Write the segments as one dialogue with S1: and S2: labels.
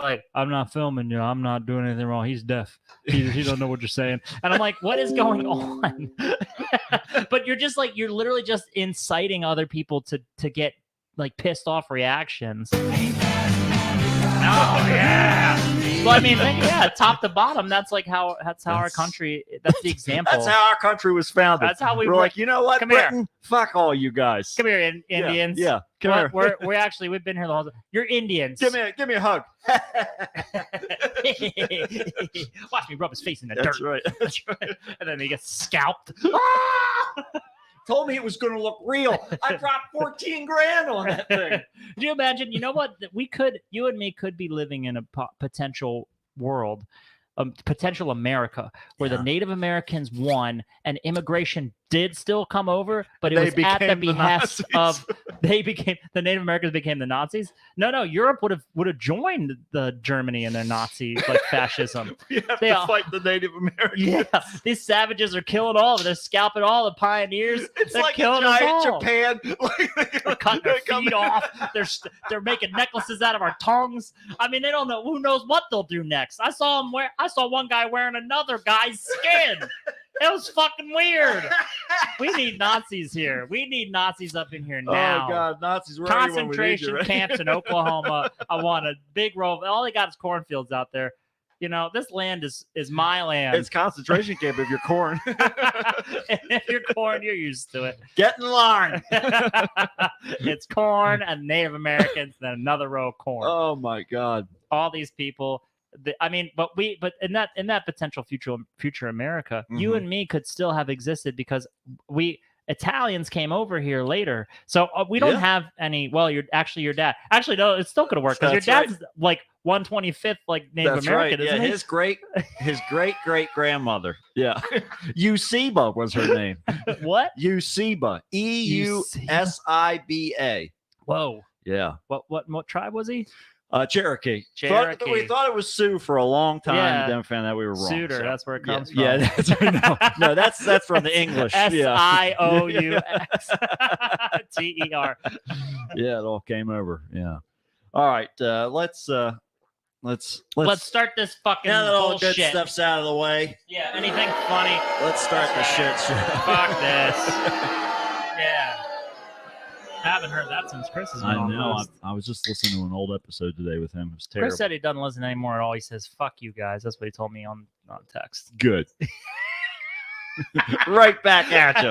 S1: like, I'm not filming you. I'm not doing anything wrong. He's deaf. He don't know what you're saying. And I'm like, what is going on? But you're just like, you're literally just inciting other people to get like pissed off reactions. Oh yeah. Well, I mean, yeah, top to bottom, that's how our country. That's the example.
S2: That's how our country was founded.
S1: That's how
S2: we're like, you know what,
S1: come
S2: Britain?
S1: here.
S2: Fuck all you guys.
S1: Come here, Indians.
S2: Yeah, come here.
S1: We've been here the whole time. You're Indians.
S2: Give me a hug.
S1: Watch me rub his face in the
S2: That's
S1: dirt.
S2: right.
S1: That's right. And then he gets scalped.
S2: Told me it was going to look real. I dropped 14 grand on that thing.
S1: Can you imagine? You know what? You and me could be living in a potential world, potential America, where the Native Americans won and immigration did still come over, but it was at the behest of the Native Americans became the Nazis. No, Europe would have joined the Germany and their Nazi like fascism.
S2: We have to fight the Native Americans.
S1: Yeah, these savages are killing all of them. They're scalping all the pioneers.
S2: It's
S1: they're
S2: like
S1: killing
S2: giant
S1: us all.
S2: Japan.
S1: They're cutting their feet off. They're making necklaces out of our tongues. I mean, they don't know. Who knows what they'll do next? I saw one guy wearing another guy's skin. It was fucking weird. We need Nazis here. We need Nazis up in here now.
S2: Oh God, Nazis! Where
S1: Concentration camps in Oklahoma. I want a big row. All they got is cornfields out there. You know, this land is my land.
S2: It's concentration camp if you're corn.
S1: If you're corn, you're used to it.
S2: Get in line.
S1: It's corn and Native Americans, then another row of corn.
S2: Oh my God!
S1: All these people. But in that potential future America, you and me could still have existed because Italians came over here later. So we don't have any. Well, your dad. Actually, no, it's still gonna work because your dad's like 125th like Native
S2: That's
S1: American.
S2: Right.
S1: Isn't
S2: Yeah,
S1: he?
S2: his great grandmother. Yeah, Usiba was her name.
S1: What?
S2: Usiba. EUSIBA.
S1: Whoa.
S2: Yeah.
S1: What tribe was he?
S2: Cherokee.
S1: Cherokee.
S2: We thought it was Sioux for a long time,
S1: Yeah.
S2: and then found out we were wrong.
S1: Suitor,
S2: so.
S1: that's where it comes from.
S2: Yeah, that's from the English.
S1: SIOUX
S2: Yeah, it all came over. Yeah. All right, let's
S1: start this fucking
S2: now that all the
S1: bullshit.
S2: good stuff's out of the way.
S1: Yeah, anything funny?
S2: Let's start the shit show.
S1: Fuck this. Yeah. Haven't heard that since Chris has been
S2: I
S1: on
S2: know.
S1: the list.
S2: I was just listening to an old episode today with him. It was terrible.
S1: Chris said he doesn't listen anymore at all. He says, fuck you guys. That's what he told me on text.
S2: Good. Right back at you.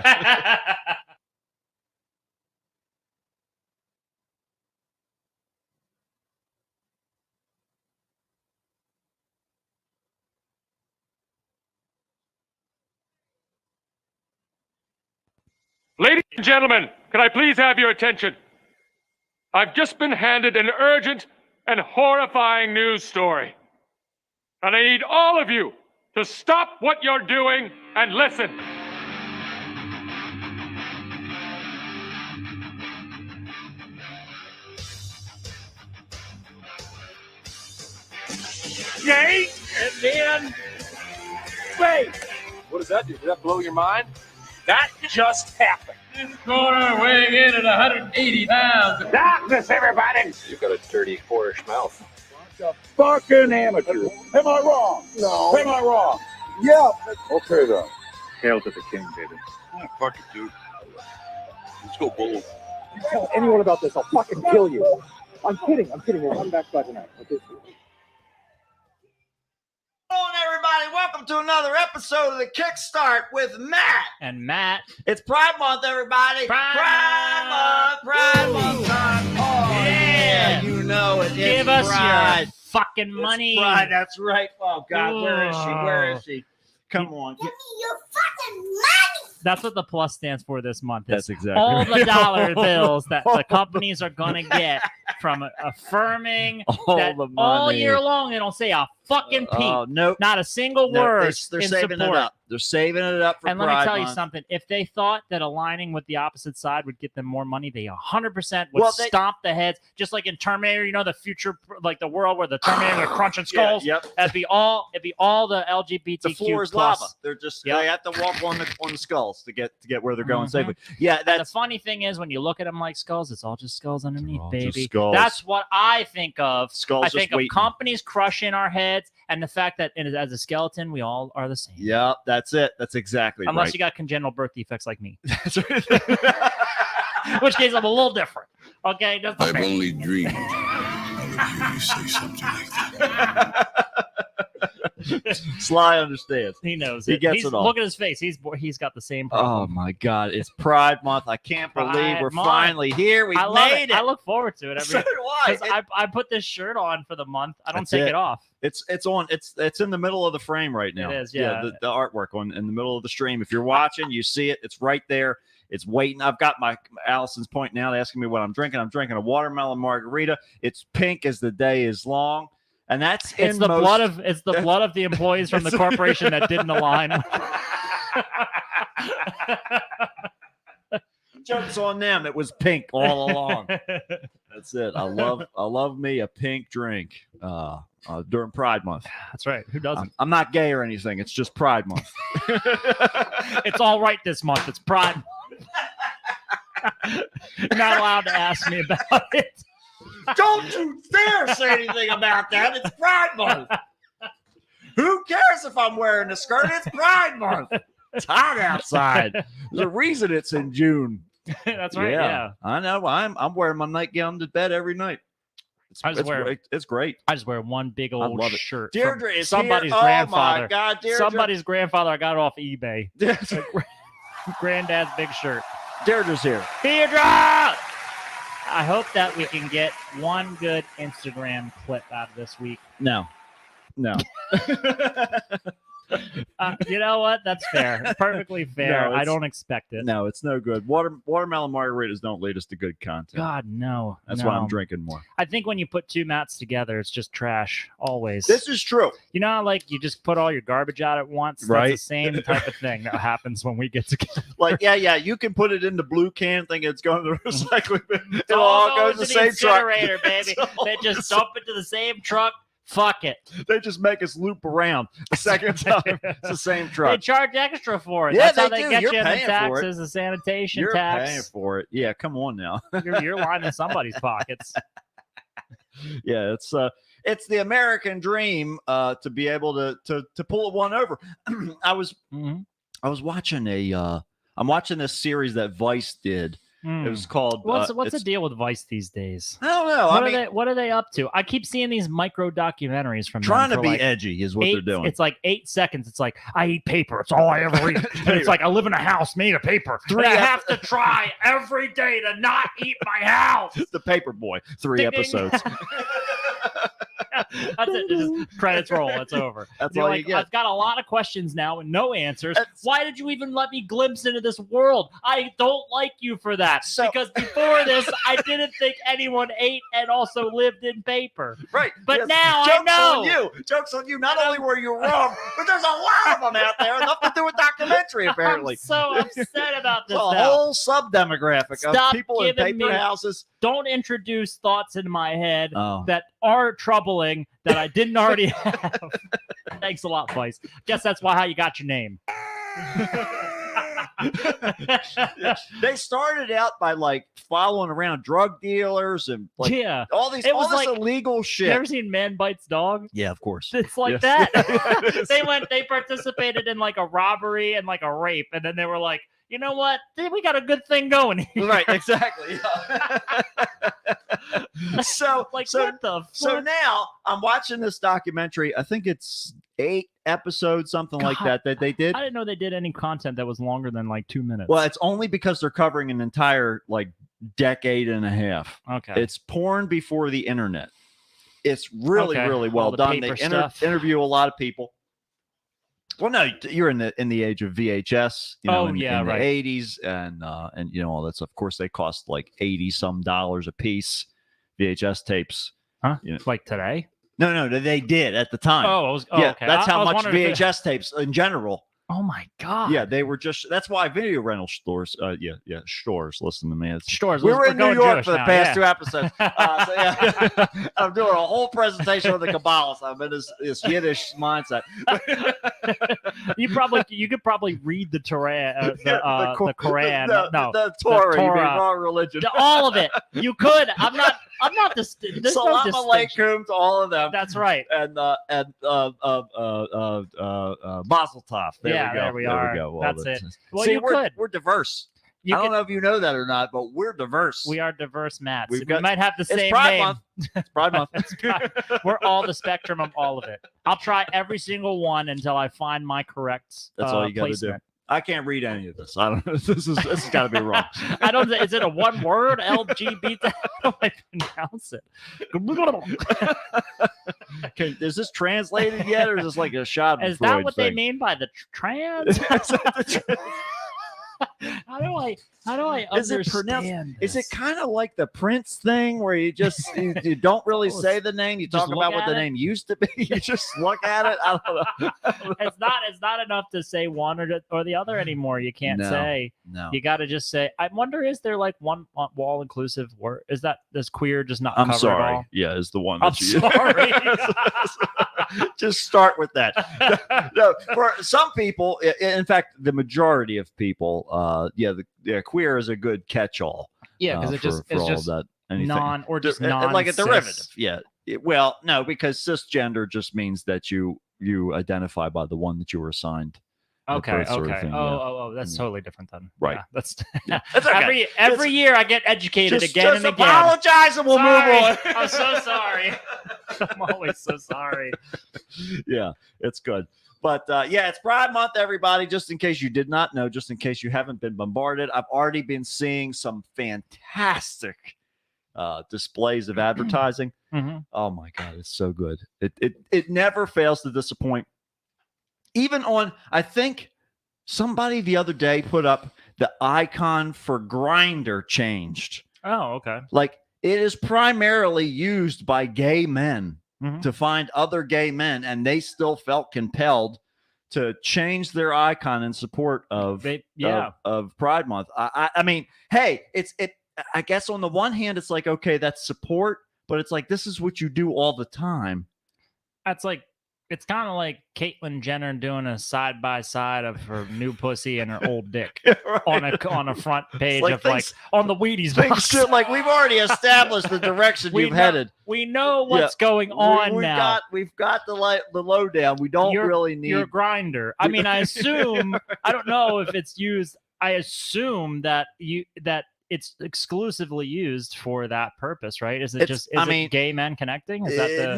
S3: Ladies and gentlemen, can I please have your attention? I've just been handed an urgent and horrifying news story. And I need all of you to stop what you're doing and listen.
S4: Yay! And then, wait.
S3: What does that do? Did that blow your mind?
S4: That just happened.
S5: This corner weighing in at 180 pounds.
S4: Darkness, everybody!
S3: You've got a dirty, whorish mouth.
S4: Fucking amateur. Am I wrong? No. Am I wrong? Yeah. Okay, then. Hail to the king, baby.
S3: Yeah, fuck it, dude. Let's go bull.
S4: You tell anyone about this, I'll fucking kill you. I'm kidding. We'll come back by tonight. Okay.
S2: Hello, everybody. Welcome to another episode of the Kickstart with Matt.
S1: And Matt.
S2: It's Pride Month, everybody.
S1: Pride
S2: Month time. Oh, yeah. You know it.
S1: Give
S2: It's
S1: us
S2: Pride.
S1: your fucking money.
S2: It's Pride. That's right. Oh, God. Where is she? Where is she? Come on.
S6: Give me your fucking money!
S1: That's what the plus stands for this month.
S2: That's exactly
S1: all
S2: right.
S1: the dollar bills that the companies are going to get from affirming
S2: All
S1: that
S2: the money.
S1: all year long they don't say a fucking peep.
S2: Oh, nope.
S1: Not a single
S2: No,
S1: word
S2: they're
S1: in
S2: saving
S1: support.
S2: it up. they're saving it up for
S1: And let
S2: Pride
S1: me tell you
S2: Month.
S1: something. If they thought that aligning with the opposite side would get them more money, they 100% would
S2: Well, they-
S1: stomp the heads, just like in Terminator. You know, the future, like the world where the Terminator are crunching skulls.
S2: Yep.
S1: It'd be all the LGBTQ
S2: The floor is
S1: plus.
S2: lava. They're just
S1: Yep.
S2: they have to walk on the skulls to get where they're going
S1: Mhm.
S2: safely. Yeah,
S1: And the
S2: that's
S1: funny thing is, when you look at them like skulls, it's all just skulls underneath,
S2: all just
S1: baby.
S2: skulls.
S1: That's what I think of.
S2: skulls
S1: I
S2: just
S1: think of
S2: waiting.
S1: companies crushing our heads, and the fact that as a skeleton, we all are the same.
S2: Yep, that's it. That's exactly
S1: Unless
S2: right.
S1: you got congenital birth defects like me,
S2: That's right.
S1: in which case I'm a little different. Okay, just
S7: I've only dreamed I would hear you say something like that.
S2: Sly understands.
S1: he knows
S2: He
S1: it.
S2: gets it all.
S1: Look at his face. He's got the same
S2: Oh
S1: problem.
S2: my God! It's Pride Month. I can't believe
S1: Pride
S2: we're
S1: Month.
S2: finally here. We
S1: I love
S2: made it.
S1: I look forward to it
S2: So
S1: every.
S2: do I.
S1: 'Cause I put this shirt on for the month. I don't
S2: That's
S1: take
S2: it.
S1: it off.
S2: It's on. It's in the middle of the frame right now.
S1: It is, yeah.
S2: the artwork in the middle of the stream. If you're watching, you see it. It's right there. It's waiting. I've got my Allison's pointing out, asking me what I'm drinking. I'm drinking a watermelon margarita. It's pink as the day is long, and that's
S1: It's
S2: in
S1: the
S2: most-
S1: blood of the employees from the corporation that didn't align.
S2: Jokes on them. It was pink all along. That's it. I love me a pink drink during Pride Month.
S1: That's right. Who doesn't?
S2: I'm not gay or anything. It's just Pride Month.
S1: It's all right this month. It's Pride. You're not allowed to ask me about it.
S2: Don't you dare say anything about that. It's Pride Month. Who cares if I'm wearing a skirt? It's Pride Month. It's hot outside. There's a reason it's in June.
S1: That's right. Yeah.
S2: I know. I'm wearing my nightgown to bed every night. It's great.
S1: I just wear one big old
S2: love it.
S1: shirt.
S2: Deirdre
S1: from
S2: is
S1: somebody's
S2: here.
S1: grandfather.
S2: Oh my God, Deirdre.
S1: Somebody's grandfather. I got it off eBay. Granddad's big shirt.
S2: Deirdre's here.
S1: Deirdre! I hope that we can get one good Instagram clip out of this week.
S2: No.
S1: You know what? That's fair. Perfectly fair.
S2: No,
S1: I
S2: it's-
S1: don't expect it.
S2: No, it's no good. Watermelon margaritas don't lead us to good content.
S1: God, no.
S2: That's
S1: no.
S2: why I'm drinking more.
S1: I think when you put two mats together, it's just trash. Always.
S2: This is true.
S1: You know, how, like you just put all your garbage out at once.
S2: Right.
S1: That's the same type of thing that happens when we get together.
S2: Like, yeah, you can put it in the blue can, thinking it's going to the recycling bin.
S1: It's
S2: It all
S1: going
S2: goes
S1: to
S2: the same truck.
S1: incinerator, baby.
S2: It's all
S1: They just
S2: the
S1: dump it to the same truck. Fuck it.
S2: They just make us loop around the second time. It's the same
S1: They
S2: truck.
S1: charge extra for it.
S2: Yeah,
S1: That's how
S2: they
S1: they
S2: do.
S1: get
S2: You're
S1: you in the
S2: paying for it.
S1: taxes, the sanitation
S2: You're
S1: tax.
S2: paying for it. Yeah, come on now.
S1: You're lining somebody's pockets.
S2: Yeah, it's the American dream to be able to pull one over. I was
S1: Mhm.
S2: watching I'm watching this series that Vice did. It was called
S1: What's the
S2: it's-
S1: deal with Vice these days?
S2: I don't know.
S1: What are they up to? I keep seeing these micro documentaries from them
S2: trying to
S1: for
S2: be
S1: like
S2: edgy is what they're doing.
S1: It's like 8 seconds. It's like I eat paper. It's all I ever eat. And it's like I live in a house made of paper.
S2: Three
S1: And I
S2: ep-
S1: have to try every day to not eat my house.
S2: The Paper Boy, 3
S1: Ding, ding.
S2: episodes.
S1: That's it. Just credits roll. It's over.
S2: That's
S1: You're
S2: all
S1: like,
S2: you get.
S1: I've got a lot of questions now and no answers.
S2: That's-
S1: Why did you even let me glimpse into this world? I don't like you for that.
S2: So-
S1: because before this, I didn't think anyone ate and also lived in paper.
S2: Right.
S1: But now I
S2: Joke's
S1: know.
S2: on you. Joke's on you. Not only were you wrong, but there's a lot of them out there. Enough to do a documentary, apparently.
S1: I'm so upset about this
S2: So a
S1: now.
S2: whole sub-demographic
S1: Stop
S2: of people in
S1: giving
S2: paper
S1: me-
S2: houses.
S1: Don't introduce thoughts in my head
S2: Oh.
S1: that are troubling that I didn't already have. Thanks a lot, Vice. Guess that's how you got your name.
S2: They started out by like following around drug dealers and like
S1: Yeah.
S2: all this
S1: It was
S2: this
S1: like-
S2: illegal
S1: You
S2: shit.
S1: ever seen Man Bites Dog?
S2: Yeah, of course.
S1: It's like
S2: Yes.
S1: that. They participated in like a robbery and like a rape, and then they were like, you know what? We got a good thing going here.
S2: Right, exactly. so
S1: Like
S2: so
S1: what the fuck?
S2: so now I'm watching this documentary. I think it's 8 episodes, something like
S1: God,
S2: that they did.
S1: I didn't know they did any content that was longer than like 2 minutes.
S2: Well, it's only because they're covering an entire like decade and a half.
S1: Okay.
S2: It's porn before the internet. It's really,
S1: Okay.
S2: really
S1: All
S2: well
S1: the
S2: done. They
S1: paper stuff.
S2: interview a lot of people. Well, no, you're in the age of VHS, you know,
S1: Oh,
S2: in
S1: yeah,
S2: the
S1: right.
S2: 80s, and you know all that stuff. Of course, they cost like $80 a piece. VHS tapes.
S1: Huh?
S2: You know.
S1: Like today?
S2: No, they did at the time.
S1: Oh,
S2: yeah,
S1: okay.
S2: that's
S1: I
S2: how
S1: was
S2: much
S1: wondering if
S2: VHS tapes in general
S1: Oh my god.
S2: Yeah, they were just. That's why video rental stores. Stores. Listen to me.
S1: Stores.
S2: We were in New
S1: going
S2: York
S1: Jewish
S2: for the
S1: now,
S2: past
S1: yeah.
S2: 2 episodes. So yeah, I'm doing a whole presentation on the Kabbalists. I'm in this Yiddish mindset.
S1: You could probably read the Torah, the Quran.
S2: the Torah. You mean
S1: Torah.
S2: wrong religion.
S1: All of it. You could. I'm not. There's no
S2: Salam
S1: distinction.
S2: alaikum to all of them.
S1: That's right.
S2: And Mazel tov.
S1: There we are.
S2: go. Well,
S1: That's it. Well,
S2: See,
S1: you
S2: we're
S1: could.
S2: we're diverse.
S1: You
S2: I don't
S1: could.
S2: know if you know that or not, but we're diverse.
S1: We are diverse, Matt.
S2: We've
S1: We
S2: got-
S1: might have the
S2: It's
S1: same
S2: Pride
S1: name.
S2: Month. It's Pride Month.
S1: It's Pride. We're all the spectrum of all of it. I'll try every single one until I find my correct.
S2: That's all you got to do.
S1: placement.
S2: I can't read any of this. I don't know. This has got to be wrong.
S1: I don't. Is it a one word? LGBT? How do I pronounce it?
S2: Is this translated yet, or is this like a shot?
S1: Is that what they mean by the trans? How do I
S2: Is it
S1: understand?
S2: pronounced- Is it
S1: this?
S2: kind of like the Prince thing where you just you don't really
S1: Oh,
S2: say the name, you
S1: just
S2: talk
S1: look
S2: about what
S1: at
S2: the
S1: it?
S2: name used to be, you just look at it. I don't know.
S1: It's not enough to say one or the other anymore. You can't
S2: No.
S1: say.
S2: No.
S1: You got to just say. I wonder, is there like one all inclusive word? Is queer just not
S2: I'm
S1: covered
S2: sorry.
S1: at all?
S2: Yeah, is the one
S1: I'm
S2: that you
S1: sorry.
S2: just start with that. No, for some people, in fact, the majority of people, queer is a good catch-all.
S1: Yeah, because
S2: for all
S1: just
S2: that anything.
S1: just
S2: like a
S1: non-cis.
S2: derivative. Yeah. Well, no, because cisgender just means that you identify by the one that you were assigned. at
S1: Okay.
S2: birth sort of
S1: Okay.
S2: thing, yeah.
S1: Oh, that's
S2: Yeah.
S1: totally different then.
S2: Right.
S1: Yeah, that's
S2: That's okay.
S1: every year I get educated
S2: Just
S1: again and again.
S2: apologize and we'll
S1: Sorry.
S2: move on.
S1: I'm so sorry. I'm always so sorry.
S2: Yeah, it's good. But it's Pride Month, everybody. Just in case you did not know, just in case you haven't been bombarded, I've already been seeing some fantastic displays of advertising.
S1: Mhm.
S2: Oh my God, it's so good. It never fails to disappoint. Even on, I think somebody the other day put up the icon for Grindr changed.
S1: Oh, okay.
S2: Like it is primarily used by gay men
S1: Mhm.
S2: to find other gay men, and they still felt compelled to change their icon in support of of Pride Month. I mean, hey, I guess on the one hand, it's like, okay, that's support, but it's like this is what you do all the time.
S1: That's like it's kind of like Caitlyn Jenner doing a side by side of her new pussy and her old dick on a front page
S2: like
S1: of
S2: things-
S1: on the Wheaties
S2: Things
S1: box.
S2: should, like we've already established the direction
S1: We
S2: you've
S1: know-
S2: headed.
S1: We know what's going on now.
S2: We've got the lowdown. We don't really need
S1: your grinder. I mean, I assume I don't know if it's used. I assume that it's exclusively used for that purpose, right? Is it
S2: It's-
S1: just is
S2: I
S1: it
S2: mean,
S1: gay men connecting? Is that the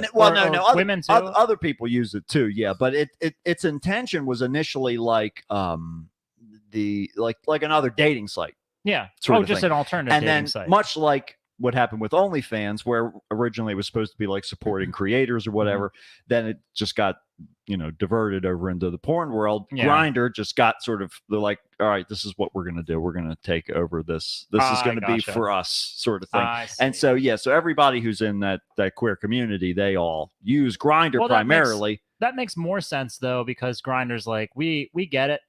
S2: no,
S1: women too?
S2: Other people use it too, yeah. But its intention was initially like like another dating site,
S1: yeah.
S2: sort of
S1: Just
S2: thing.
S1: an alternative
S2: and
S1: dating
S2: then
S1: site.
S2: much like what happened with OnlyFans, where originally it was supposed to be like supporting creators or whatever, then it just got diverted over into the porn world.
S1: Yeah.
S2: Grindr just got sort of, they're like, all right, this is what we're gonna do. We're gonna take over this. This is gonna be
S1: gotcha.
S2: for us, sort of thing.
S1: I
S2: And
S1: see.
S2: so everybody who's in that queer community, they all use Grindr
S1: Well, that makes-
S2: primarily.
S1: That makes more sense though, because Grinder's like we get it.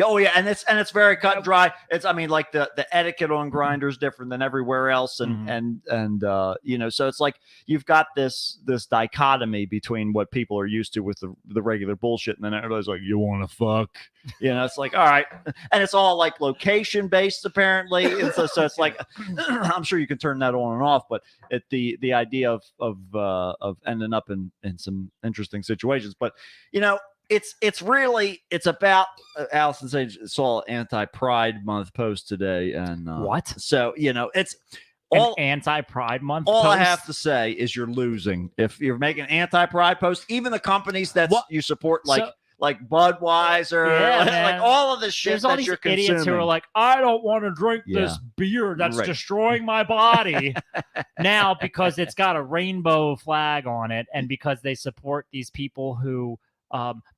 S2: Oh yeah, and it's very cut and dry. It's, I mean, like the etiquette on Grindr is different than everywhere else, and so it's like you've got this dichotomy between what people are used to with the regular bullshit, and then everybody's like, you want to fuck, it's like, all right, and it's all like location based apparently, and so it's like, I'm sure you can turn that on and off, but the idea of ending up in some interesting situations, but it's really about Allison saw an anti-Pride Month post today, and
S1: What?
S2: So it's
S1: An
S2: all.
S1: anti-Pride month.
S2: All I
S1: post?
S2: have to say is you're losing if you're making anti-Pride posts. Even the companies that
S1: What?
S2: you support,
S1: So-
S2: like Budweiser,
S1: Yeah,
S2: like
S1: man.
S2: all of this shit
S1: There's all
S2: that
S1: these
S2: you're
S1: idiots
S2: consuming.
S1: who are like, I don't want to drink this beer that's
S2: Right.
S1: destroying my body now because it's got a rainbow flag on it, and because they support these people who,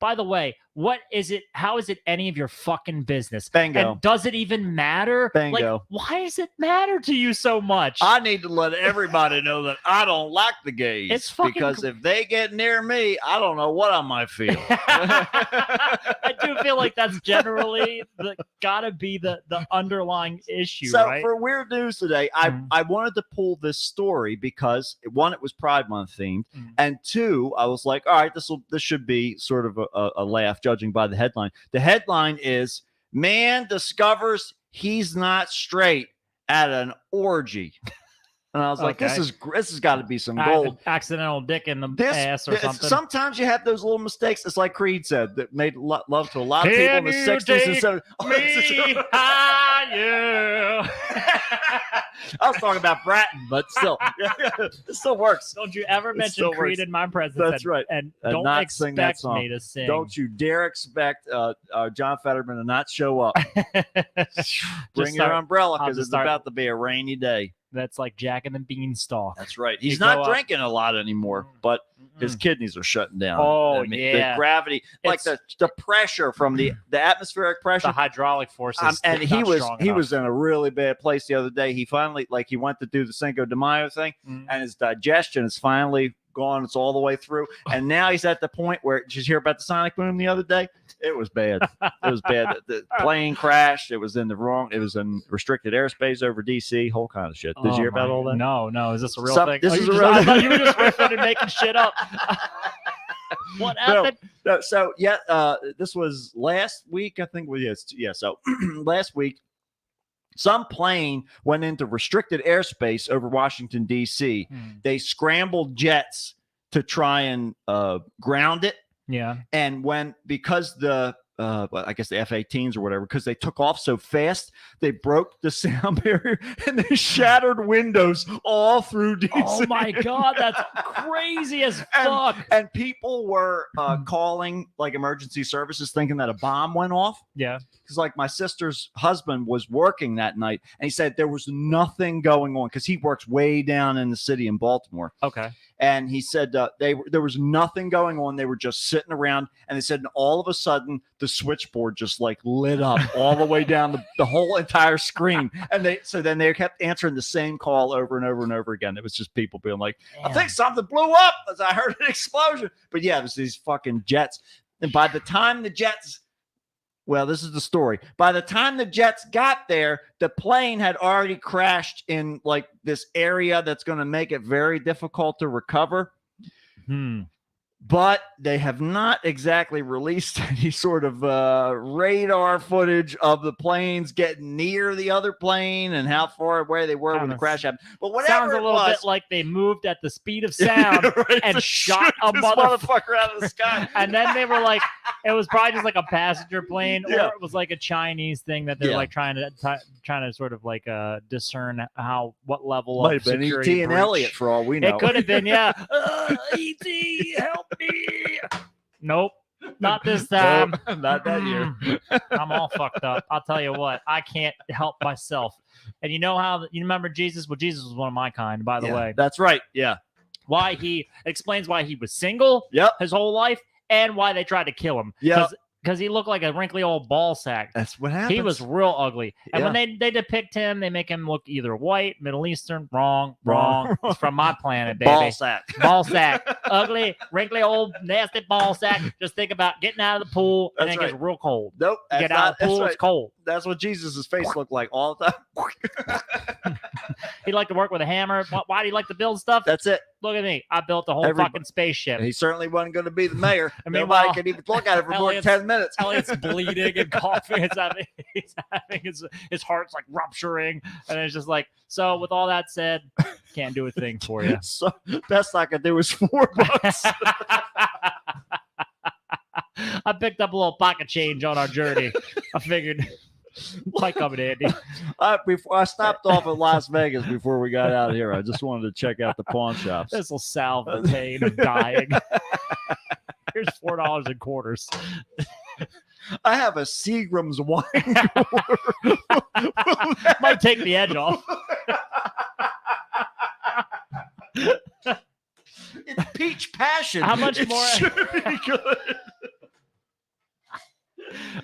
S1: by the way, what is it? How is it any of your fucking business?
S2: Bingo.
S1: And does it even matter?
S2: Bingo.
S1: Like, why does it matter to you so much?
S2: I need to let everybody know that I don't like the gays.
S1: It's fucking
S2: because if they get near me, I don't know what I might feel.
S1: I do feel like that's generally gotta be the underlying issue,
S2: So
S1: right?
S2: for Weird News today, I wanted to pull this story because one, it was Pride Month themed, and two, I was like, all right, this should be sort of a laugh, judging by the headline. The headline is "Man discovers he's not straight at an orgy," and I was like, this has got to be some gold.
S1: Accidental dick in the ass or
S2: this-
S1: something.
S2: Sometimes you have those little mistakes. It's like Creed said that made love to a lot of people in the
S1: Can you
S2: 60s and
S1: take
S2: 70s.
S1: me higher.
S2: I was talking about Bratton, but still, it still works.
S1: Don't you ever mention
S2: still
S1: Creed
S2: works.
S1: in my presence?
S2: That's right.
S1: And
S2: And
S1: don't
S2: not sing that
S1: expect
S2: song.
S1: me to sing.
S2: Don't you dare expect John Fetterman to not show up. Bring your umbrella
S1: I'll
S2: because
S1: just
S2: it's
S1: start-
S2: about to be a rainy day.
S1: That's like Jack and the Beanstalk.
S2: That's right.
S1: You
S2: He's
S1: go
S2: not
S1: up-
S2: drinking a lot anymore, but his kidneys are shutting down.
S1: Oh,
S2: the
S1: yeah.
S2: gravity, like
S1: It's-
S2: the pressure from the atmospheric pressure.
S1: The hydraulic forces.
S2: And he
S1: not
S2: was
S1: strong
S2: he
S1: enough.
S2: was in a really bad place the other day. He finally he went to do the Cinco de Mayo thing, and his digestion is finally gone. It's all the way through, and now he's at the point where, did you hear about the sonic boom the other day? It was bad. It was bad. The plane crashed. It was in restricted airspace over DC. Whole kind of shit. Did you hear about all that?
S1: No. Is this a real
S2: Some-
S1: thing?
S2: this
S1: Oh,
S2: is
S1: you
S2: a
S1: just-
S2: real
S1: I thought
S2: thing.
S1: you were just riffing and making shit up. What happened?
S2: No, so yeah, this was last week. I think. Well, yes, yeah. So last week, some plane went into restricted airspace over Washington D.C. They scrambled jets to try and ground it.
S1: Yeah.
S2: And because the I guess the F-18s or whatever, because they took off so fast, they broke the sound barrier and they shattered windows all through DC.
S1: Oh my god, that's crazy as fuck.
S2: And people were calling like emergency services thinking that a bomb went off.
S1: Yeah.
S2: Because like my sister's husband was working that night and he said there was nothing going on because he works way down in the city in Baltimore.
S1: Okay.
S2: And he said there was nothing going on. They were just sitting around, and they said, and all of a sudden the switchboard just like lit up all the way down the whole entire screen. And then they kept answering the same call over and over and over again. It was just people being like, I think something blew up as I heard an explosion. But yeah, it was these fucking jets. And by the time the jets, well, this is the story. By the time the jets got there, the plane had already crashed in like this area that's going to make it very difficult to recover. But they have not exactly released any sort of radar footage of the planes getting near the other plane and how far away they were when the crash happened. But whatever
S1: Sounds a
S2: it
S1: little
S2: was,
S1: bit like they moved at the speed of sound
S2: right,
S1: and
S2: to
S1: shot a
S2: shoot this
S1: motherfucker
S2: out of the sky.
S1: And then they were like, it was probably just like a passenger plane, or
S2: Yeah.
S1: it was like a Chinese thing that they're
S2: Yeah.
S1: like trying to sort of like discern what level
S2: Might
S1: of
S2: have been
S1: security
S2: E.T. and
S1: breach.
S2: Elliot for all we know.
S1: It could have been, yeah. E.T., help me! Nope, not this time.
S2: Nope, not that year.
S1: I'm all fucked up. I'll tell you what, I can't help myself. And you know how you remember Jesus? Well, Jesus was one of my kind, by the
S2: Yeah,
S1: way.
S2: that's right. Yeah.
S1: Why he explains why he was single his whole life and why they tried to kill him.
S2: Yep.
S1: Because he looked like a wrinkly old ball sack.
S2: That's what happened.
S1: He was real ugly. And when
S2: Yeah.
S1: they depict him, they make him look either white, Middle Eastern, wrong. It's from my planet, baby.
S2: Ball sack.
S1: Ball sack. Ugly, wrinkly, old, nasty ball sack. Just think about getting out of the pool and
S2: That's
S1: then it gets real cold.
S2: Nope.
S1: You
S2: That's
S1: get out of the
S2: that's
S1: pool,
S2: right.
S1: it's cold.
S2: That's what Jesus' face looked like all the time.
S1: He liked to work with a hammer. Why do you like to build stuff?
S2: That's it.
S1: Look at me. I built the whole fucking spaceship.
S2: He certainly wasn't going to be the mayor.
S1: I mean,
S2: Nobody
S1: well,
S2: could even look at it for more than
S1: Elliot's-
S2: 10 minutes.
S1: Elliot's bleeding and coughing. He's having his heart's like rupturing. And it's just like, so with all that said, can't do a thing for you.
S2: So best I could do was $4.
S1: I picked up a little pocket change on our journey. I figured might come in handy.
S2: Before I stopped off at Las Vegas before we got out here, I just wanted to check out the pawn shops.
S1: This will salve the pain of dying. Here's $4 in quarters.
S2: I have a Seagram's wine
S1: Might take the edge off.
S2: It's peach passion.
S1: How much
S2: It
S1: more-
S2: should be good.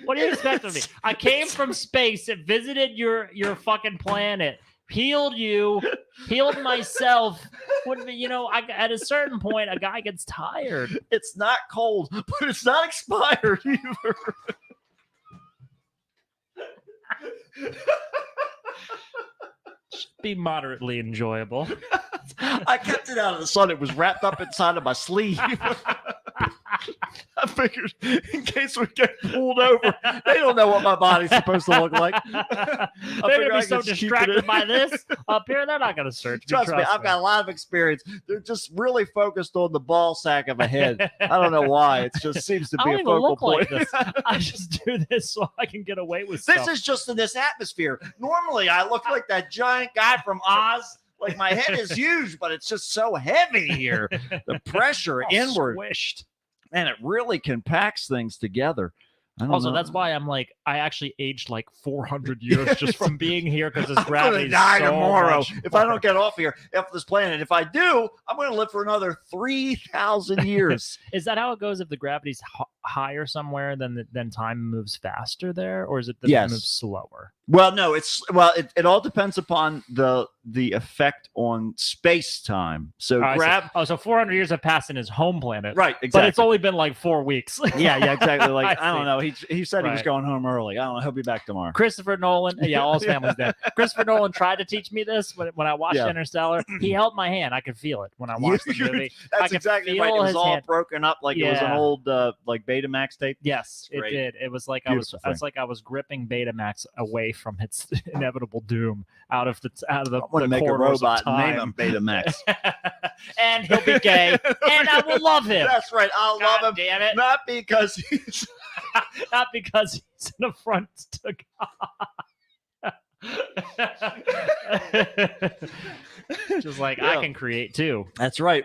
S1: What do you expect of me? I came from space and visited your fucking planet, healed you, healed myself. At a certain point, a guy gets tired.
S2: It's not cold, but it's not expired either.
S1: Should be moderately enjoyable.
S2: I kept it out of the sun. It was wrapped up inside of my sleeve. I figured in case we get pulled over, they don't know what my body's supposed to look like.
S1: They're going to be so distracted by this up here, they're not going to search me.
S2: Trust me, I've got a lot of experience. They're just really focused on the ball sack of a head. I don't know why. It just seems to
S1: I
S2: be
S1: don't
S2: a
S1: even
S2: focal
S1: look
S2: point.
S1: like this. I just do this so I can get away with
S2: This
S1: stuff.
S2: is just in this atmosphere. Normally, I look like that giant guy from Oz. Like my head is huge, but it's just so heavy here. The pressure
S1: All
S2: inward.
S1: squished.
S2: Man, it really compacts things together. I don't
S1: Also,
S2: know.
S1: that's why I'm like, I actually aged like 400 years just from being here because this
S2: I'm
S1: gravity
S2: gonna
S1: is
S2: die
S1: so
S2: tomorrow
S1: much
S2: if I
S1: more.
S2: don't get off here off this planet. If I do, I'm going to live for another 3,000 years.
S1: Is that how it goes? If the gravity's higher somewhere, then time moves faster there, or is it that
S2: Yes.
S1: it moves slower?
S2: Well, no, it all depends upon the effect on space time. So
S1: I see. So 400 years have passed in his home planet,
S2: right, exactly.
S1: but it's only been like 4 weeks.
S2: yeah, exactly. Like
S1: I
S2: I don't
S1: see.
S2: know. He said he was
S1: Right.
S2: going home early. I don't know. He'll be back tomorrow.
S1: Christopher Nolan, yeah, all his family's dead. Christopher Nolan tried to teach me this when I watched
S2: Yeah.
S1: Interstellar. He held my hand. I could feel it when I watched the movie. I
S2: That's
S1: could
S2: exactly right. It
S1: feel
S2: was
S1: his
S2: all
S1: hand.
S2: broken up like it was an
S1: Yeah.
S2: old like Betamax tape.
S1: Yes, it
S2: Great.
S1: did. It was like
S2: Beautiful
S1: I was gripping Betamax away from its inevitable doom out of the
S2: I want to make a
S1: corridors of
S2: robot and name
S1: time.
S2: him Betamax.
S1: And he'll be gay, and I will love him.
S2: That's right. I'll
S1: God
S2: love him.
S1: damn it!
S2: Not because he's
S1: Not because he's an affront to God. Just like
S2: Yeah.
S1: I can create too.
S2: That's right.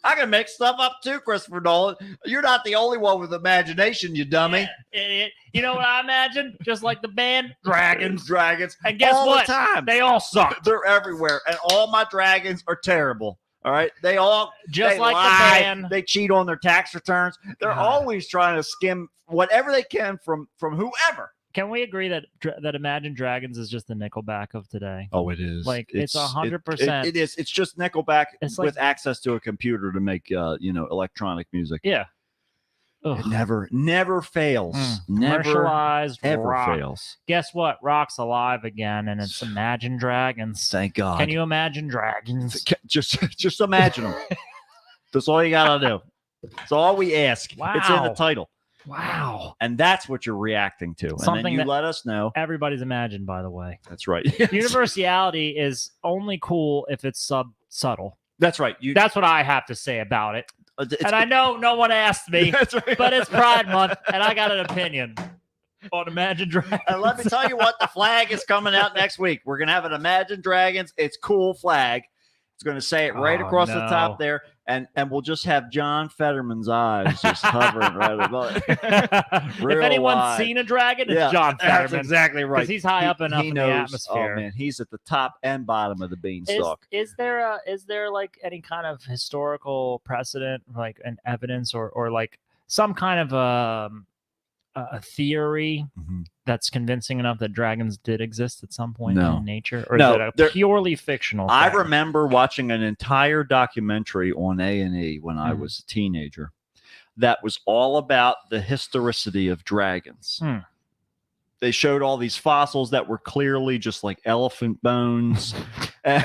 S2: I can make stuff up too, Christopher Nolan. You're not the only one with imagination, you dummy.
S1: Yeah, idiot. You know what I imagine? Just like the band Dragons.
S2: Dragons.
S1: And guess
S2: all
S1: what?
S2: the time.
S1: They all suck.
S2: They're everywhere. And all my dragons are terrible. All right. They
S1: Just
S2: they
S1: like
S2: lie,
S1: the band.
S2: They cheat on their tax returns. They're
S1: God.
S2: always trying to skim whatever they can from whoever.
S1: Can we agree that that Imagine Dragons is just the Nickelback of today?
S2: Oh, it is.
S1: Like, it's 100%.
S2: It is. It's just Nickelback
S1: It's
S2: with
S1: like-
S2: access to a computer to make electronic music.
S1: Yeah.
S2: It
S1: Ugh.
S2: never fails. Never
S1: Commercialized
S2: ever
S1: rock.
S2: fails.
S1: Guess what? Rock's alive again, and it's Imagine Dragons.
S2: Thank God.
S1: Can you imagine dragons?
S2: Just imagine them? That's all you gotta do. That's all we ask. It's in the
S1: Wow.
S2: title,
S1: Wow.
S2: and that's what you're reacting to. And
S1: Something
S2: then you
S1: that-
S2: let us know.
S1: Everybody's imagined, by the way.
S2: That's right.
S1: Universality is only cool if it's subtle.
S2: That's right.
S1: That's what I have to say about it.
S2: It's-
S1: And I know no one asked me,
S2: That's right.
S1: but it's Pride Month, and I got an opinion on Imagine Dragons.
S2: And let me tell you what, the flag is coming out next week. We're gonna have an Imagine Dragons. It's cool flag. It's gonna say it right
S1: Oh,
S2: across the
S1: no.
S2: top there, and we'll just have John Fetterman's eyes just hovering right above it.
S1: If
S2: Real
S1: anyone's
S2: live.
S1: seen a dragon, it's
S2: Yeah,
S1: John
S2: That's
S1: Fetterman.
S2: exactly right.
S1: Because he's high up enough in the atmosphere.
S2: Oh man, he's at the top and bottom of the beanstalk.
S1: Is there like any kind of historical precedent, like an evidence or like some kind of a theory
S2: Mhm.
S1: that's convincing enough that dragons did exist at some point
S2: No.
S1: in nature, or
S2: No,
S1: is it a
S2: there-
S1: purely fictional
S2: I
S1: thing?
S2: remember watching an entire documentary on A&E when I
S1: Mhm.
S2: was a teenager that was all about the historicity of dragons.
S1: Hmm.
S2: They showed all these fossils that were clearly just like elephant bones. And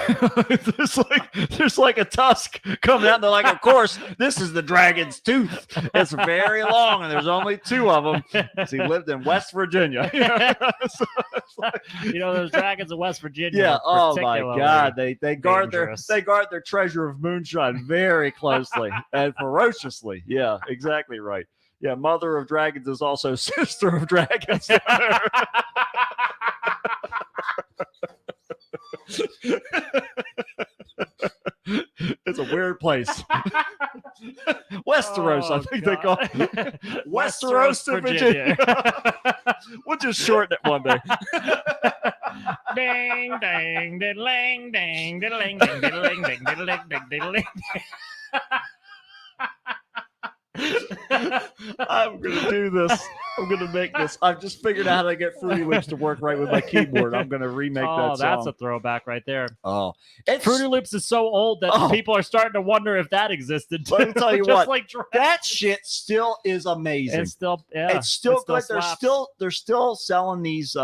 S2: there's like a tusk coming out. And they're like, of course, this is the dragon's tooth. It's very long, and there's only two of them. 'Cause he lived in West Virginia. So it's like-
S1: You know, those dragons in West Virginia.
S2: yeah.
S1: are
S2: Oh my
S1: particularly
S2: God. They guard
S1: dangerous.
S2: their treasure of moonshine very closely and ferociously. Yeah. Exactly right. Yeah. Mother of dragons is also sister of dragons. It's a weird place. Westeros, I
S1: Oh,
S2: think they call
S1: God.
S2: it. Westeros, Virginia. We'll just shorten it one day.
S1: Ding ding diddling ding diddling ding diddling ding diddling ding diddling.
S2: I'm gonna do this. I'm gonna make this. I've just figured out how to get Fruity Loops to work right with my keyboard. I'm gonna remake that
S1: Oh,
S2: song.
S1: that's a throwback right there.
S2: Oh, it's
S1: Fruity Loops is so old that
S2: Oh.
S1: people are starting to wonder if that existed. Too.
S2: Let me tell you
S1: Just
S2: what,
S1: like Dragon.
S2: that shit still is amazing.
S1: It's still, yeah,
S2: It's still
S1: it
S2: good.
S1: slaps.
S2: They're still selling these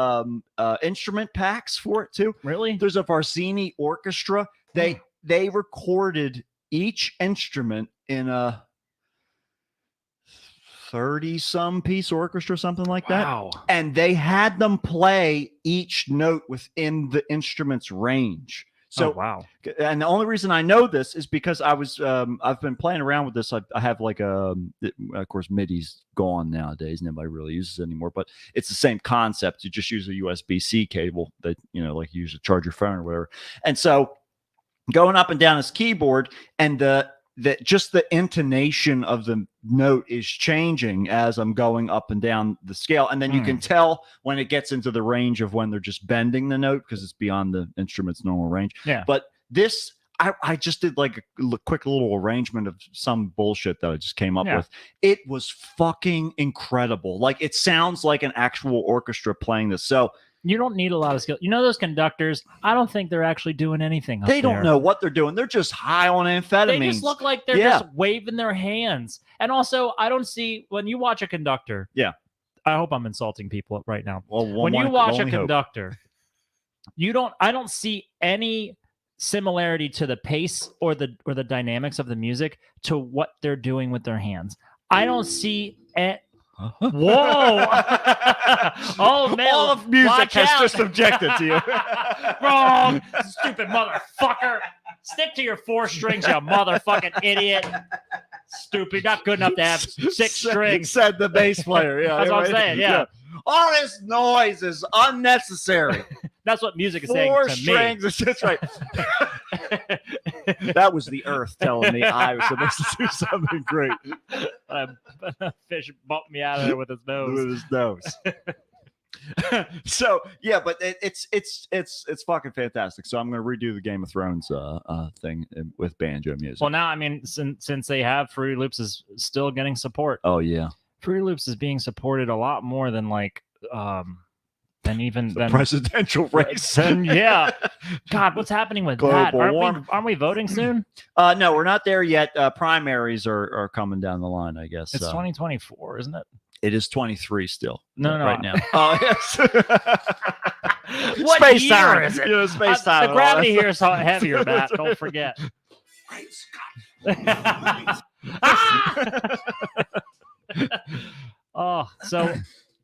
S2: instrument packs for it too.
S1: Really.
S2: There's a Varsini orchestra. They recorded each instrument in a 30-some piece orchestra, something like that.
S1: Wow.
S2: And they had them play each note within the instrument's range. So,
S1: wow.
S2: and the only reason I know this is because I've been playing around with this. I have like of course, MIDI's gone nowadays. Nobody really uses it anymore, but it's the same concept. You just use a USB-C cable that, like you use to charge your phone or whatever. And so going up and down his keyboard, and just the intonation of the note is changing as I'm going up and down the scale. And then you can tell when it gets into the range of when they're just bending the note because it's beyond the instrument's normal range.
S1: Yeah.
S2: But this, I just did like a quick little arrangement of some bullshit that I just came up with. It was fucking incredible. Like, it sounds like an actual orchestra playing this. So
S1: you don't need a lot of skill. Those conductors, I don't think they're actually doing anything.
S2: They don't
S1: there.
S2: know what they're doing. They're just high on amphetamines.
S1: They just look like they're just waving their hands. And also, I don't see, when you watch a conductor.
S2: Yeah.
S1: I hope I'm insulting people right now.
S2: Well,
S1: when you watch a conductor, I don't see any similarity to the pace or the dynamics of the music to what they're doing with their hands. I don't see Whoa! Oh man!
S2: All of music has just objected to you.
S1: Wrong, stupid motherfucker! Stick to your 4 strings, you motherfucking idiot! Stupid, not good enough to have 6 strings.
S2: Said the bass player. Yeah,
S1: that's what I'm saying. Yeah.
S2: All this noise is unnecessary.
S1: That's what music is saying
S2: 4
S1: to
S2: strings. That's right. That was the earth telling me I was supposed to do something great.
S1: Fish bumped me out of there with his nose.
S2: With his nose. So yeah, but it's fucking fantastic. So I'm gonna redo the Game of Thrones thing with banjo music.
S1: Well, now I mean, since they have Fruity Loops is still getting support.
S2: Oh yeah,
S1: Fruity Loops is being supported a lot more than like than even
S2: the presidential race.
S1: Yeah. God, what's happening with that? Aren't we voting soon?
S2: No, we're not there yet. Primaries are coming down the line, I guess.
S1: It's 2024, isn't it?
S2: It is 23 still.
S1: No,
S2: right now. Oh yes.
S1: What
S2: space
S1: year
S2: time
S1: is it?
S2: Space time.
S1: The gravity here is heavier, Matt. Don't forget. Oh, so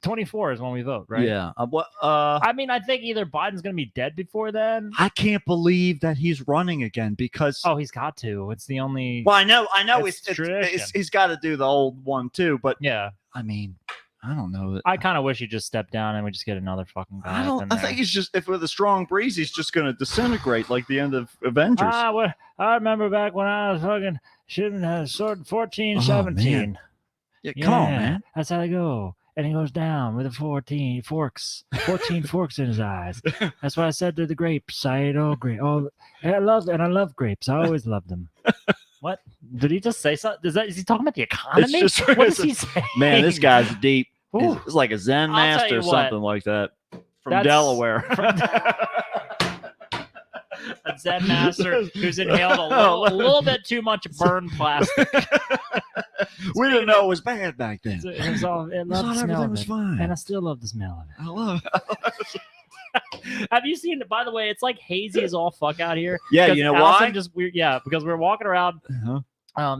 S1: 24 is when we vote, right?
S2: Yeah.
S1: I mean, I think either Biden's going to be dead before then.
S2: I can't believe that he's running again because.
S1: Oh, he's got to. It's the only.
S2: Well, I know. He's got to do the old one too, but
S1: yeah.
S2: I mean, I don't know.
S1: I kind of wish he'd just step down and we just get another fucking guy.
S2: I think he's just, if with a strong breeze, he's just going to disintegrate like the end of Avengers.
S1: I remember back when I was fucking shooting a sword 14, 17.
S2: Yeah, come on, man.
S1: That's how they go. And he goes down with 14 forks in his eyes. That's what I said to the grapes. I ate all grapes. I love grapes. I always loved them. What? Did he just say something? Is he talking about the economy? What is he saying?
S2: Man, this guy's deep.
S1: Ooh.
S2: He's like a Zen master or something like that from Delaware.
S1: A Zen master who's inhaled a little bit too much burned plastic.
S2: We didn't know it was bad back then.
S1: It loved the smell of it.
S2: Fine.
S1: And I still love the smell of it.
S2: I love it.
S1: Have you seen it? By the way, it's like hazy as all fuck out here.
S2: Yeah, you know
S1: Allison
S2: why?
S1: Just weird. Yeah, because we were walking around.
S2: Uh-huh.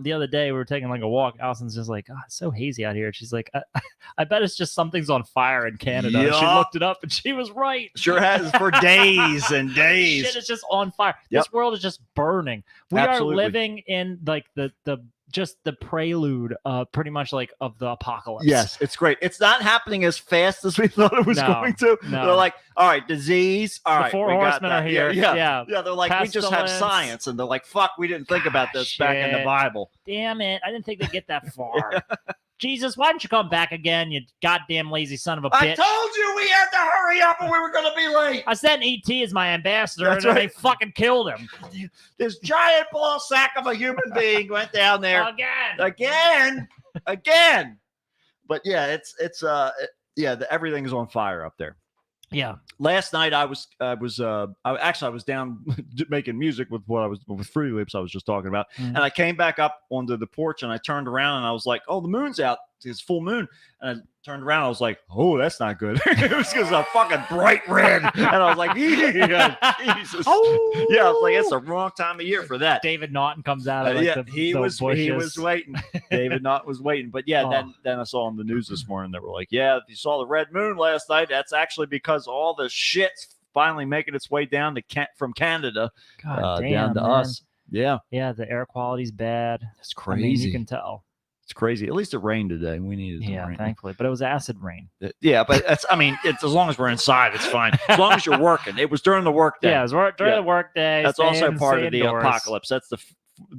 S1: The other day we were taking like a walk. Allison's just like, it's so hazy out here. She's like, I bet it's just something's on fire in Canada.
S2: Yeah.
S1: She looked it up and she was right.
S2: Sure has for days and days.
S1: Shit is just on fire.
S2: Yep.
S1: This world is just burning. We
S2: Absolutely.
S1: are living in like the just the prelude, pretty much like of the apocalypse.
S2: Yes, it's great. It's not happening as fast as we thought it was going to.
S1: No.
S2: They're like, all right, disease. All right,
S1: the 4
S2: we got
S1: horsemen
S2: that.
S1: are here.
S2: Yeah. They're like, we just have
S1: Pestilence.
S2: science, and they're like, fuck, we didn't think about this back in the
S1: Shit.
S2: Bible.
S1: Damn it! I didn't think they'd get that far. Jesus, why didn't you come back again, you goddamn lazy son of a bitch?
S2: I told you we had to hurry up, or we were going to be late.
S1: I sent E.T. as my ambassador,
S2: That's
S1: and then
S2: right.
S1: they fucking killed him.
S2: This giant ball sack of a human being went down there
S1: Again.
S2: again. again. But yeah, everything's on fire up there.
S1: Yeah.
S2: Last night I was down making music with Fruity Loops I was just talking about, and I came back up onto the porch and I turned around and I was like, oh, the moon's out. It's full moon. And I turned around. I was like, oh, that's not good. It was because a fucking bright red. And I was like, yeah, Jesus.
S1: Oh.
S2: Yeah, I was like, it's the wrong time of year for that.
S1: David Naughton comes out of
S2: He was waiting. David Naughton was waiting. But yeah,
S1: Oh.
S2: then I saw on the news this morning that were like, yeah, if you saw the red moon last night, that's actually because all the shit's finally making its way down to from Canada
S1: God damn,
S2: down to
S1: man.
S2: us. Yeah,
S1: Yeah, the air quality's bad.
S2: it's
S1: I mean,
S2: crazy.
S1: you can tell.
S2: It's crazy. At least it rained today. We needed the
S1: Yeah,
S2: rain.
S1: thankfully. But it was acid rain.
S2: Yeah, but it's as long as we're inside, it's fine. As long as you're working. It was during the work day.
S1: Yeah, it was during
S2: Yeah.
S1: the work day.
S2: That's
S1: stay
S2: also
S1: in,
S2: part
S1: stay
S2: of the
S1: indoors.
S2: apocalypse. That's the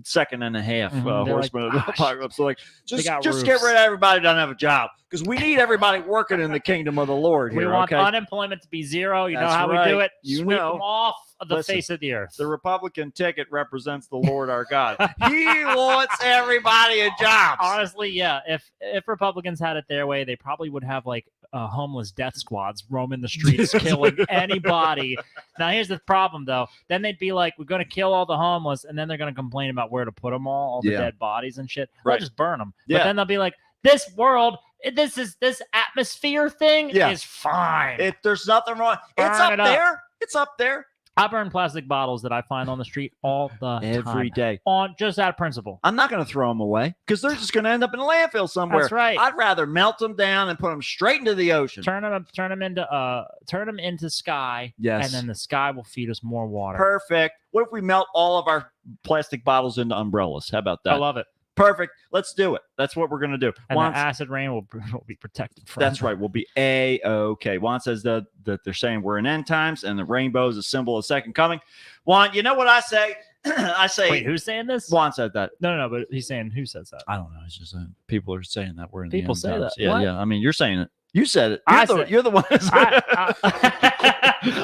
S2: second and a half
S1: Mhm, they're
S2: horsemen
S1: like,
S2: of the
S1: "Gosh,
S2: apocalypse. So like, just
S1: got
S2: get
S1: roofs."
S2: rid of everybody who doesn't have a job because we need everybody working in the kingdom of the Lord
S1: We
S2: here.
S1: want
S2: okay?
S1: unemployment to be zero. You know
S2: That's
S1: how we
S2: right.
S1: do it?
S2: You
S1: Sweep
S2: know.
S1: them off of the
S2: Listen,
S1: face of the earth.
S2: The Republican ticket represents the Lord our God. He wants everybody a job.
S1: Honestly, yeah. If Republicans had it their way, they probably would have like homeless death squads roaming the streets, killing anybody. Now, here's the problem, though. Then they'd be like, "We're going to kill all the homeless," and then they're going to complain about where to put them all the
S2: Yeah.
S1: dead bodies and shit.
S2: Right.
S1: They'll just burn them.
S2: Yeah.
S1: But then they'll be like, "This world, this atmosphere thing
S2: Yeah.
S1: is fine."
S2: There's nothing wrong. It's
S1: Burn
S2: up
S1: it up.
S2: there. It's up there
S1: I burn plastic bottles that I find on the street all the
S2: every
S1: time.
S2: day.
S1: On just out of principle.
S2: I'm not going to throw them away because they're just going to end up in a landfill somewhere.
S1: That's right.
S2: I'd rather melt them down and put them straight into the ocean.
S1: Turn them into sky,
S2: Yes.
S1: and then the sky will feed us more water.
S2: Perfect. What if we melt all of our plastic bottles into umbrellas? How about
S1: I
S2: that?
S1: love it.
S2: Perfect. Let's do it. That's what we're going to do.
S1: And
S2: Juan-
S1: the acid rain will be protected from.
S2: that's right. We'll be A-okay. Juan says that they're saying we're in end times and the rainbow is a symbol of second coming. Juan, you know what I say? I say.
S1: Wait, who's saying this?
S2: Juan said that.
S1: No, but he's saying who says that?
S2: I don't know. It's just people are saying that we're in
S1: People
S2: the end
S1: say
S2: times.
S1: that.
S2: Yeah,
S1: What?
S2: yeah. I mean, you're saying it. You said it.
S1: I
S2: You're,
S1: said-
S2: you're the one.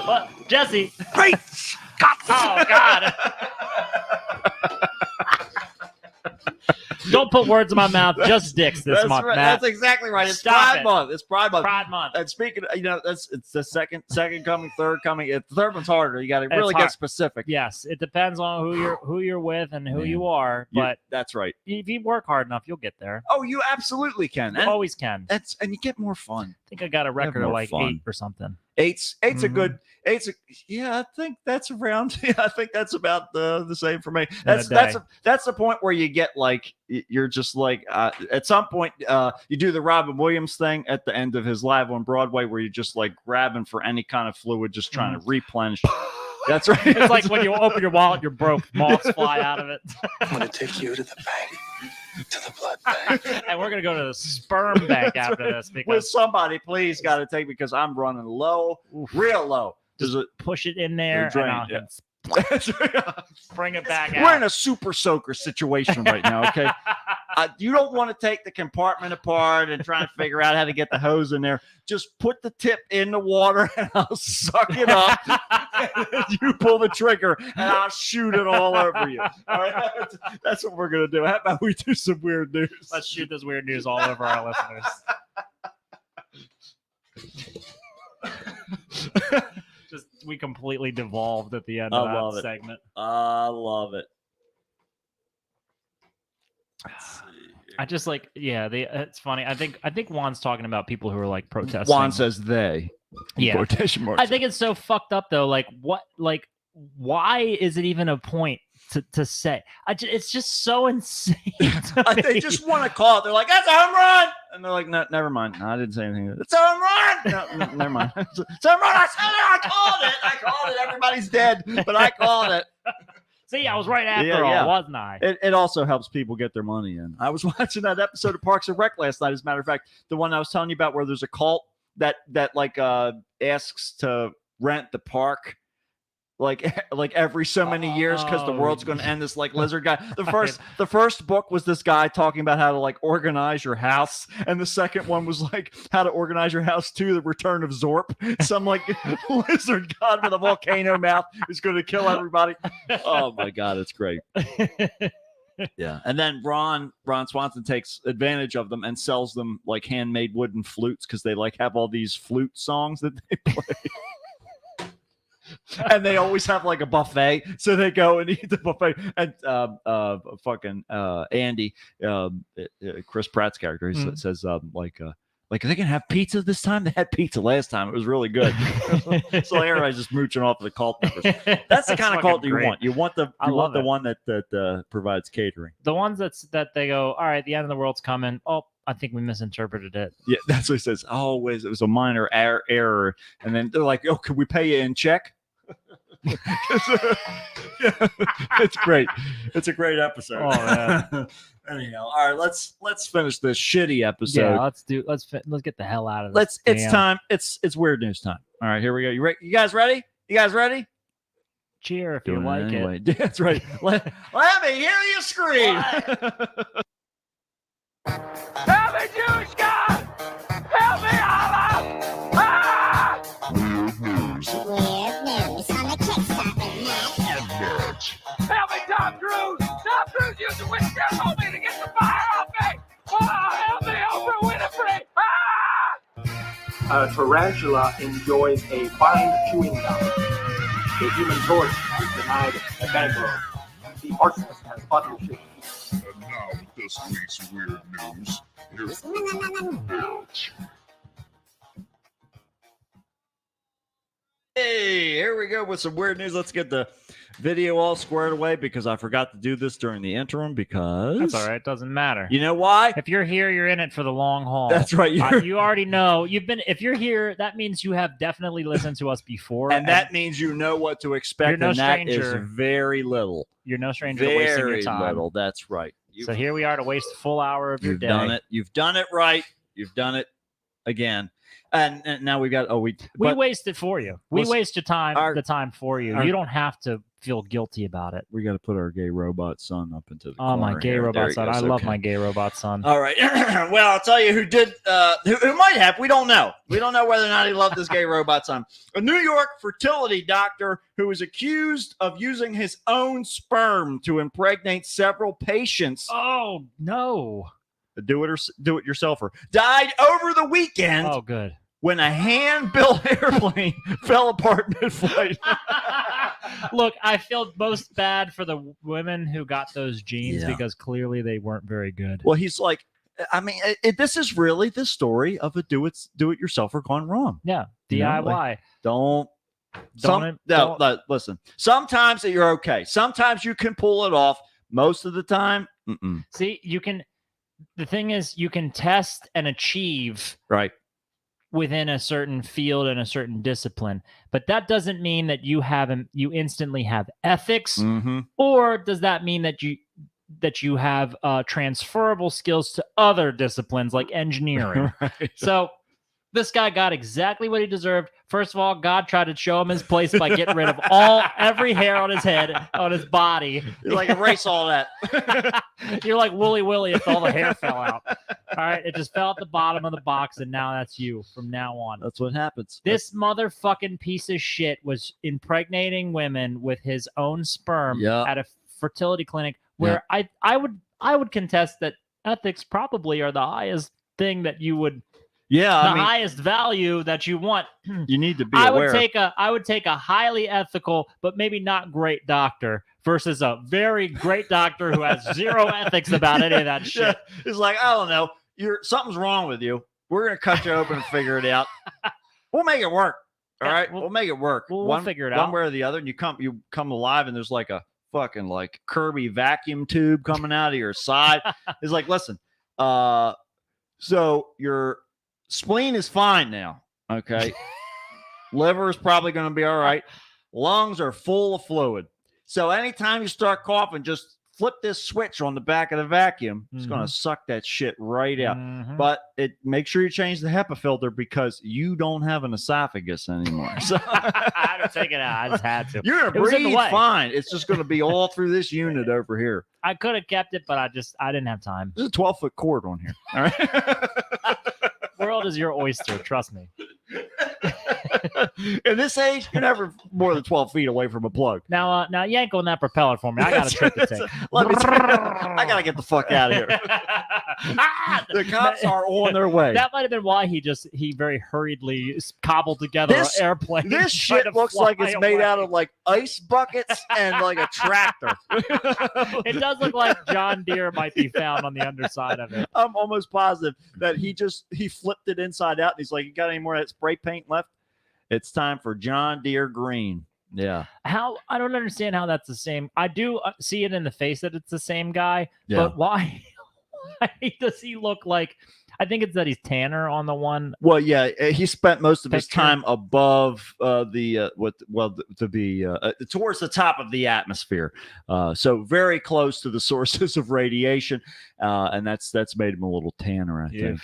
S1: Well, Jesse.
S2: Great Scott.
S1: Oh God. Don't put words in my mouth. Just dicks this
S2: That's
S1: month,
S2: right.
S1: Matt.
S2: That's exactly right. It's
S1: Stop
S2: Pride
S1: it.
S2: Month. It's Pride Month.
S1: Pride month.
S2: And speaking of, it's the second coming, third coming. The third one's harder. You got to
S1: It's
S2: really
S1: hard.
S2: get specific.
S1: Yes, it depends on who you're with and who
S2: Man.
S1: you are. But
S2: That's right.
S1: if you work hard enough, you'll get there.
S2: Oh, you absolutely can.
S1: You
S2: And
S1: always can. I
S2: and you get more fun.
S1: think I got a record of
S2: more
S1: like
S2: fun.
S1: 8 or something.
S2: Eight's a
S1: Mhm.
S2: good. Yeah, I think that's around. Yeah, I think that's about the same for me.
S1: a
S2: That's the point where you get like you're just like at some point you do the Robin Williams thing at the end of his Live on Broadway where you're just like grabbing for any kind of fluid, just trying to replenish. That's right.
S1: It's like when you open your wallet, you're broke. Moths fly out of it.
S7: I'm gonna take you to the bank, to the blood bank.
S1: And we're gonna go to the sperm bank
S2: That's
S1: after
S2: right.
S1: this
S2: With
S1: because
S2: somebody, please, got to take because I'm running low, real low. Does it?
S1: push it in there
S2: Drain,
S1: and I'll
S2: yeah.
S1: can bring it back
S2: We're in
S1: out.
S2: a super soaker situation right now. Okay, you don't want to take the compartment apart and try and figure out how to get the hose in there. Just put the tip in the water and I'll suck it up. You pull the trigger and I'll shoot it all over you. All right, that's what we're gonna do. How about we do some weird news?
S1: Let's shoot this weird news all over our listeners. Just we completely devolved at the end
S2: I
S1: of
S2: love
S1: that
S2: it.
S1: segment.
S2: I love it.
S1: I just like, yeah, it's funny. I think Juan's talking about people who are like protesting.
S2: Juan says they. in
S1: Yeah.
S2: Quotation marks.
S1: I think it's so fucked up though. Like, why is it even a point to say? It's just so insane. to
S2: They
S1: me.
S2: just want to call it. They're like, "That's a home run," and they're like, "No, never mind. No, I didn't say anything. It's a home run. No, never mind. It's a home run. I said it. I called it. I called it. Everybody's dead, but I called it."
S1: See, I was right after
S2: Yeah,
S1: all,
S2: yeah.
S1: wasn't I?
S2: It also helps people get their money in. I was watching that episode of Parks and Rec last night. As a matter of fact, the one I was telling you about, where there's a cult that asks to rent the park. Like every so many years because the
S1: Oh.
S2: world's going to end. This like lizard guy. The first book was this guy talking about how to like organize your house, and the second one was like how to organize your house to the return of Zorp. Some like lizard god with a volcano mouth is going to kill everybody. Oh my god, it's great. Yeah, and then Ron Swanson takes advantage of them and sells them like handmade wooden flutes because they like have all these flute songs that they play. And they always have like a buffet, so they go and eat the buffet. And fucking Andy, Chris Pratt's character, he says like they can have pizza this time. They had pizza last time. It was really good. So everybody's just mooching off of the cult members. That's the kind of cult you want. You want the one that provides catering.
S1: The ones that they go, all right, the end of the world's coming. Oh, I think we misinterpreted it.
S2: Yeah, that's what he says. Always, it was a minor error. And then they're like, oh, could we pay you in check? It's great. It's a great episode.
S1: Oh, man.
S2: Anyhow, all right, let's finish this shitty episode.
S1: Yeah, let's get the hell out of this.
S2: It's time. It's weird news time. All right, here we go. You guys ready?
S1: Cheer if you like it.
S2: That's right. Let me hear you scream.
S3: Help me, Jewish God! Help me, Allah! Ah!
S6: Weird news on the Kickstarter net.
S3: Help me, Tom Cruise! Tom Cruise used a witchcraft on me to get the fire off me! Oh, help me, Oprah Winfrey! Ah!
S8: A tarantula enjoys a fine chewing gum. The Human Torch is denied a bank loan. The arsonist has button shaped.
S7: And now with this week's weird news, here's
S2: Hey, here we go with some weird news. Let's get the video all squared away because I forgot to do this during the interim because
S1: That's all right. Doesn't matter.
S2: You know why?
S1: If you're here, you're in it for the long haul.
S2: That's right.
S1: You already know. If you're here, that means you have definitely listened to us before.
S2: And that means you know what to expect.
S1: You're no
S2: and that
S1: stranger.
S2: is very little.
S1: You're no stranger to wasting your time.
S2: Very little. That's right.
S1: So here we are to waste a full hour of your
S2: You've
S1: day.
S2: done it. You've done it right. You've done it again. And now we got.
S1: We waste it for you. We waste the time for you. You don't have to feel guilty about it.
S2: We got to put our gay robot son up into the
S1: Oh, my
S2: corner
S1: gay
S2: here.
S1: robot
S2: There he
S1: son.
S2: goes.
S1: I love
S2: Okay.
S1: my gay robot son.
S2: All right. Well, I'll tell you who did. Who might have. We don't know. We don't know whether or not he loved this gay robot son. A New York fertility doctor who was accused of using his own sperm to impregnate several patients.
S1: Oh no!
S2: Do it yourselfer died over the weekend.
S1: Oh, good.
S2: When a hand-built airplane fell apart mid-flight.
S1: Look, I feel most bad for the women who got those genes because clearly they weren't very good.
S2: Well, he's like, I mean, this is really the story of a do-it-yourselfer gone wrong.
S1: Yeah,
S2: You know,
S1: DIY.
S2: like, listen. Sometimes you're okay. Sometimes you can pull it off. Most of the time,
S1: See, you can. The thing is, you can test and achieve
S2: right
S1: within a certain field and a certain discipline, but that doesn't mean that you instantly have ethics, or does that mean that you have transferable skills to other disciplines like engineering?
S2: Right.
S1: So this guy got exactly what he deserved. First of all, God tried to show him his place by getting rid of every hair on his head, on his body.
S2: You're like, erase all that.
S1: You're like Wooly Willy if all the hair fell out. All right, it just fell at the bottom of the box, and now that's you from now on.
S2: That's what happens.
S1: This motherfucking piece of shit was impregnating women with his own sperm at a fertility clinic where I would contest that ethics probably are the highest thing that you would highest value that you want.
S2: You need to be aware.
S1: I would take a highly ethical but maybe not great doctor versus a very great doctor who has zero ethics about any of that shit.
S2: Yeah. It's like, I don't know, something's wrong with you. We're gonna cut you open and figure it out. We'll make it work. All right, we'll make it work.
S1: We'll figure it out
S2: one way or the other, and you come alive, and there's like a fucking like Kirby vacuum tube coming out of your side. It's like, listen, so your spleen is fine now. Okay. Liver is probably going to be all right. Lungs are full of fluid. So anytime you start coughing, just flip this switch on the back of the vacuum. It's going to suck that shit right out. But make sure you change the HEPA filter because you don't have an esophagus anymore. So
S1: I had to take it out. I just had to.
S2: You're going to breathe fine. It's just going to be all through this unit over here.
S1: I could have kept it, but I didn't have time.
S2: There's a 12-foot cord on here. All right.
S1: World is your oyster. Trust me.
S2: In this age, you're never more than 12 feet away from a plug.
S1: Now yank on that propeller for me. I got a trip to take.
S2: I gotta get the fuck out of here. The cops are on their way.
S1: That might have been why he very hurriedly cobbled together an airplane.
S2: This shit looks like it's made out of like ice buckets and like a tractor.
S1: It does look like John Deere might be found on the underside of it.
S2: I'm almost positive that he flipped it inside out and he's like, "You got any more of that spray paint left? It's time for John Deere green." Yeah.
S1: How I don't understand how that's the same. I do see it in the face that it's the same guy,
S2: Yeah.
S1: but why does he look like? I think it's that he's tanner on the one.
S2: Well, yeah, he spent most of his
S1: Picture.
S2: time above towards the top of the atmosphere, so very close to the sources of radiation, and that's made him a little tanner, I think.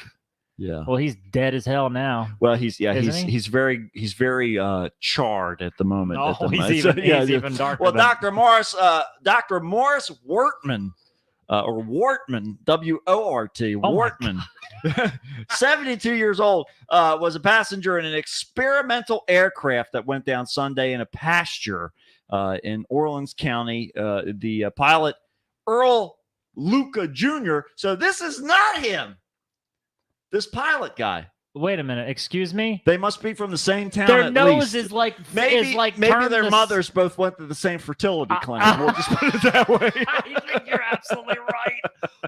S2: Yeah.
S1: Well, he's dead as hell now.
S2: Well, he's
S1: Isn't he?
S2: he's very charred at the moment.
S1: Oh,
S2: at the
S1: he's
S2: moment.
S1: even, he's even darker.
S2: Well,
S1: than-
S2: Dr. Morris Wortman, or Wortman, W-O-R-T,
S1: Oh my
S2: Wortman, 72 years old, was a passenger in an experimental aircraft that went down Sunday in a pasture in Orleans County. The pilot, Earl Luca Jr. So this is not him. This pilot guy.
S1: Wait a minute. Excuse me.
S2: They must be from the same town.
S1: Their
S2: at
S1: nose
S2: least.
S1: is like
S2: Maybe
S1: turned
S2: their
S1: the-
S2: mothers both went to the same fertility clinic. We'll just put it that way.
S1: I think you're absolutely right.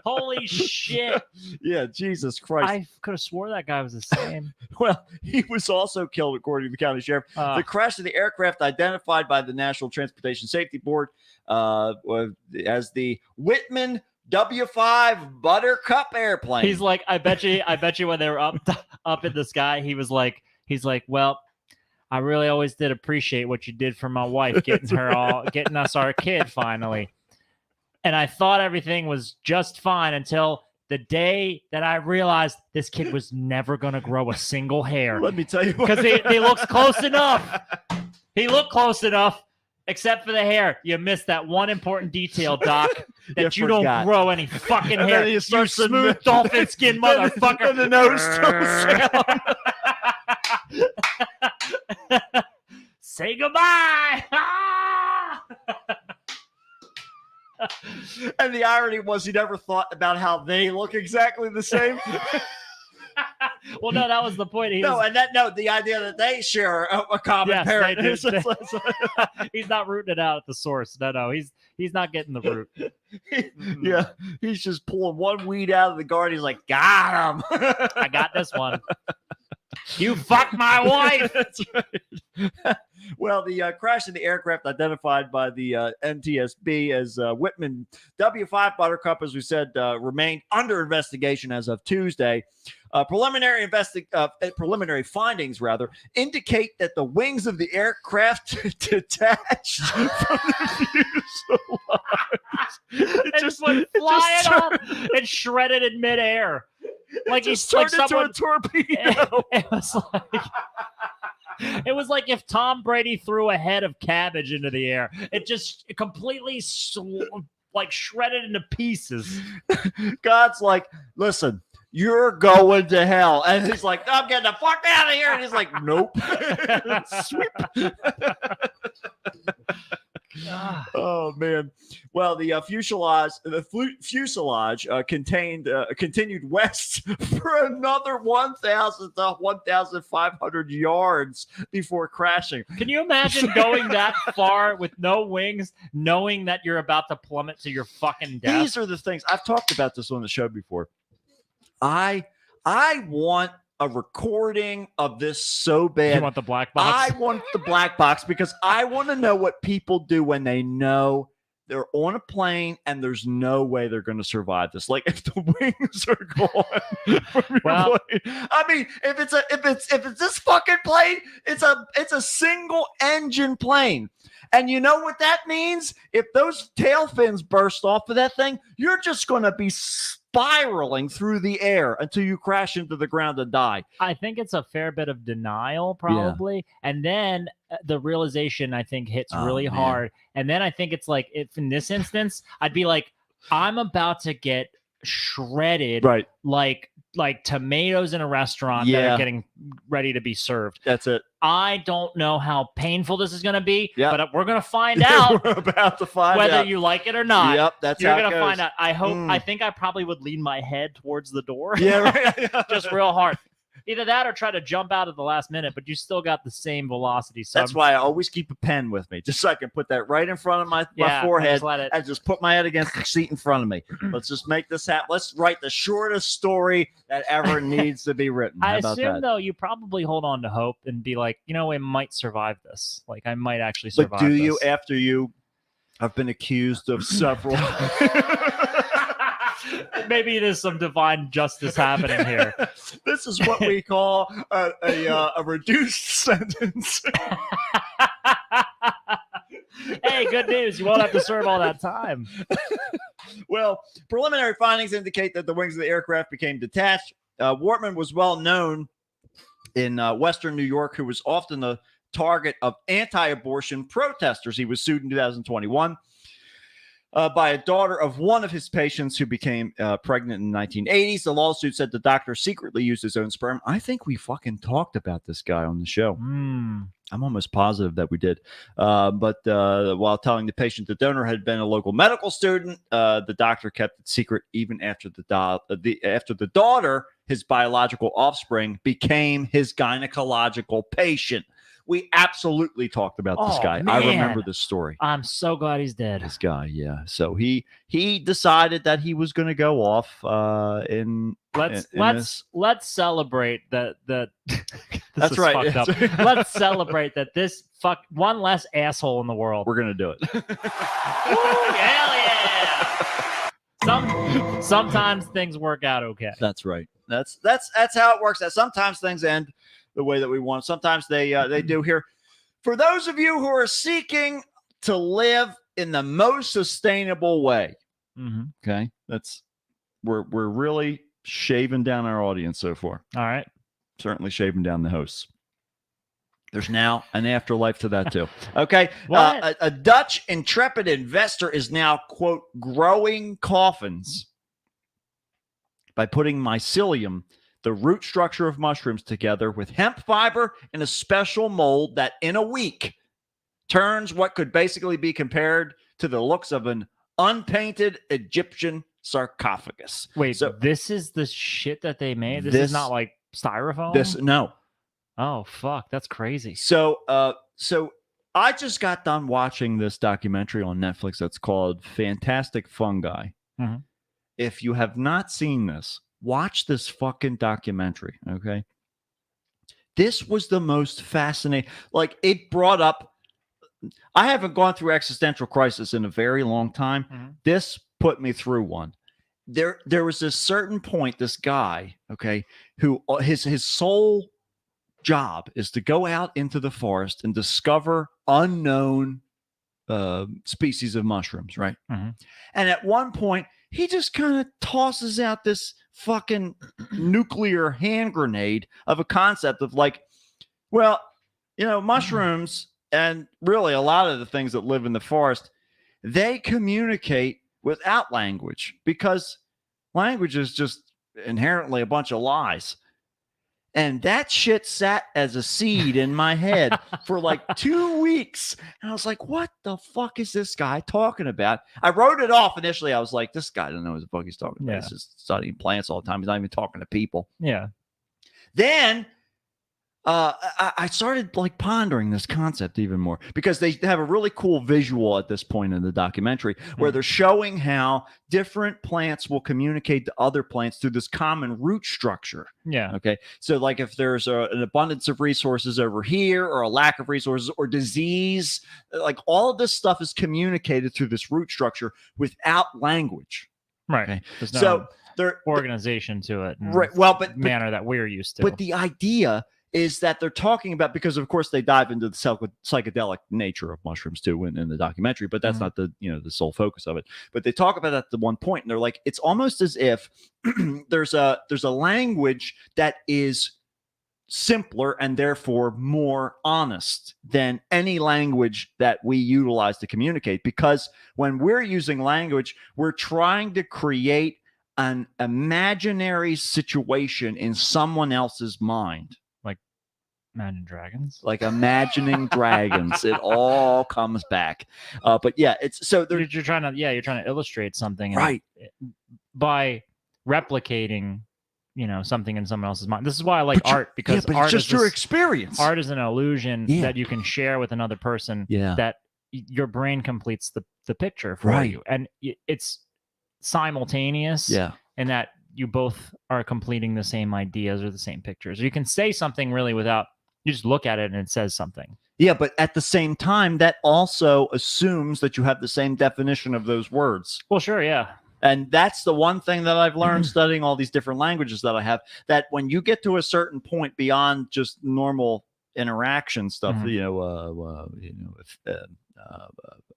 S1: Holy shit!
S2: Yeah, Jesus Christ.
S1: I could have swore that guy was the same.
S2: Well, he was also killed, according to the county sheriff. The crash of the aircraft, identified by the National Transportation Safety Board as the Whitman W-5 Buttercup airplane.
S1: He's like, I bet you when they were up in the sky, he's like, well, I really always did appreciate what you did for my wife, getting us our kid finally. And I thought everything was just fine until the day that I realized this kid was never going to grow a single hair.
S2: Let me tell you what.
S1: Because he looks close enough. He looked close enough, except for the hair. You missed that one important detail, Doc, that you don't
S2: forgot.
S1: grow any fucking
S2: And
S1: hair.
S2: then he
S1: You
S2: starts to
S1: smooth
S2: move.
S1: dolphin skin motherfucker.
S2: And the nose still
S1: Say goodbye.
S2: And the irony was he never thought about how they look exactly the same.
S1: Well, no, that was the point.
S2: The idea that they share a common
S1: Yes,
S2: parent.
S1: they do. He's not rooting it out at the source. No, he's not getting the root.
S2: Yeah, he's just pulling one weed out of the garden. He's like, got him.
S1: I got this one. You fucked my wife.
S2: That's right. Well, the crash of the aircraft, identified by the NTSB as Whitman W-5 Buttercup, as we said, remained under investigation as of Tuesday. Preliminary findings, indicate that the wings of the aircraft detached from the fuselage.
S1: It just went flying up and shredded in midair. Like
S2: It just
S1: like
S2: turned into
S1: someone.
S2: a torpedo.
S1: It was like if Tom Brady threw a head of cabbage into the air. It just completely shredded into pieces.
S2: God's like, listen, you're going to hell. And he's like, I'm getting the fuck out of here. And he's like, nope. Sweep. Oh, man. Well, the fuselage continued west for another 1,000 to 1,500 yards before crashing.
S1: Can you imagine going that far with no wings, knowing that you're about to plummet to your fucking death?
S2: These are the things I've talked about this on the show before. I want a recording of this so bad.
S1: You want the black box?
S2: I want the black box because I want to know what people do when they know they're on a plane and there's no way they're going to survive this. Like if the wings are gone from your plane. I mean, if it's this fucking plane, it's a single engine plane. And you know what that means? If those tail fins burst off of that thing, you're just going to be spiraling through the air until you crash into the ground and die.
S1: I think it's a fair bit of denial, probably. Yeah. And then the realization, I think, hits really hard. And then I think it's like, if in this instance, I'd be like, I'm about to get shredded,
S2: right?
S1: Like like tomatoes in a restaurant that
S2: Yeah.
S1: are getting ready to be served.
S2: That's it.
S1: I don't know how painful this is going to be,
S2: Yeah.
S1: but we're going to find out
S2: We're about to find
S1: whether
S2: out.
S1: you like it or not.
S2: Yep, that's
S1: You're
S2: how it
S1: going to
S2: goes.
S1: find out. I hope.
S2: Mm.
S1: I think I probably would lean my head towards the door.
S2: Yeah, right.
S1: Just real hard. Either that or try to jump out at the last minute, but you still got the same velocity. So
S2: That's why I always keep a pen with me, just so I can put that right in front of my forehead
S1: just let it.
S2: and just put my head against the seat in front of me. Let's just make this happen. Let's write the shortest story that ever needs to be written. How
S1: I
S2: about
S1: assume
S2: that?
S1: though you probably hold on to hope and be like, I might survive this. Like I might actually
S2: But
S1: survive.
S2: do you,
S1: this.
S2: after you have been accused of several?
S1: Maybe there's some divine justice happening here.
S2: This is what we call a reduced sentence.
S1: Hey, good news. You won't have to serve all that time.
S2: Well, preliminary findings indicate that the wings of the aircraft became detached. Wortman was well known in Western New York, who was often the target of anti-abortion protesters. He was sued in 2021 by a daughter of one of his patients who became pregnant in the 1980s. The lawsuit said the doctor secretly used his own sperm. I think we fucking talked about this guy on the show. I'm almost positive that we did. But while telling the patient the donor had been a local medical student, the doctor kept it secret even after the daughter, his biological offspring, became his gynecological patient. We absolutely talked about this guy. I remember this story.
S1: I'm so glad he's dead.
S2: This guy, yeah. So he decided that he was going to go off
S1: Let's celebrate that.
S2: That's right.
S1: Fucked up. Let's celebrate that this one less asshole in the world.
S2: We're going to do it.
S1: Hell yeah! Sometimes things work out okay.
S2: That's right. That's how it works. That sometimes things end the way that we want. Sometimes they do. Here, for those of you who are seeking to live in the most sustainable way, okay, we're really shaving down our audience so far.
S1: All right,
S2: certainly shaving down the hosts. There's now an afterlife to that too. Okay, a Dutch intrepid investor is now, quote, growing coffins by putting mycelium, the root structure of mushrooms, together with hemp fiber in a special mold that in a week turns what could basically be compared to the looks of an unpainted Egyptian sarcophagus.
S1: Wait, so this is the shit that they made? This is not like styrofoam?
S2: No.
S1: Oh, fuck. That's crazy.
S2: So I just got done watching this documentary on Netflix that's called Fantastic Fungi.
S1: Mm-hmm.
S2: If you have not seen this, watch this fucking documentary, okay? This was the most fascinating. Like, it brought up, I haven't gone through existential crisis in a very long time.
S1: Mm-hmm.
S2: This put me through one. There was a certain point, this guy, okay, who his sole job is to go out into the forest and discover unknown species of mushrooms, right?
S1: Mm-hmm.
S2: And at one point, he just kind of tosses out this fucking nuclear hand grenade of a concept of like, well, mushrooms and really a lot of the things that live in the forest, they communicate without language because language is just inherently a bunch of lies. And that shit sat as a seed in my head for like 2 weeks. And I was like, what the fuck is this guy talking about? I wrote it off initially. I was like, this guy doesn't know what the fuck he's talking about.
S1: Yeah.
S2: He's just studying plants all the time. He's not even talking to people.
S1: Yeah.
S2: Then I started like pondering this concept even more because they have a really cool visual at this point in the documentary where they're showing how different plants will communicate to other plants through this common root structure.
S1: Yeah.
S2: Okay. So like if there's an abundance of resources over here or a lack of resources or disease, like all of this stuff is communicated through this root structure without language.
S1: Right.
S2: Okay.
S1: There's no
S2: So there
S1: organization to it.
S2: Right. Well, but
S1: manner that we're used to.
S2: But the idea is that they're talking about, because of course they dive into the psychedelic nature of mushrooms too in the documentary, but that's not the the sole focus of it. But they talk about that at the one point, and they're like, it's almost as if there's a language that is simpler and therefore more honest than any language that we utilize to communicate. Because when we're using language, we're trying to create an imaginary situation in someone else's mind.
S1: Imagine Dragons.
S2: Like imagining dragons. It all comes back. But yeah, it's so they're
S1: You're trying to illustrate something, and
S2: right.
S1: by replicating, something in someone else's mind. This is why I like art, because
S2: but
S1: art
S2: it's just
S1: is
S2: your
S1: this-
S2: experience.
S1: Art is an illusion
S2: Yeah.
S1: that you can share with another person.
S2: Yeah.
S1: That your brain completes the picture for
S2: Right.
S1: you, and it's simultaneous.
S2: Yeah.
S1: and that you both are completing the same ideas or the same pictures. You can say something really without, you just look at it and it says something.
S2: Yeah, but at the same time, that also assumes that you have the same definition of those words.
S1: Well, sure, yeah.
S2: And that's the one thing that I've learned studying all these different languages that I have, that when you get to a certain point beyond just normal interaction stuff,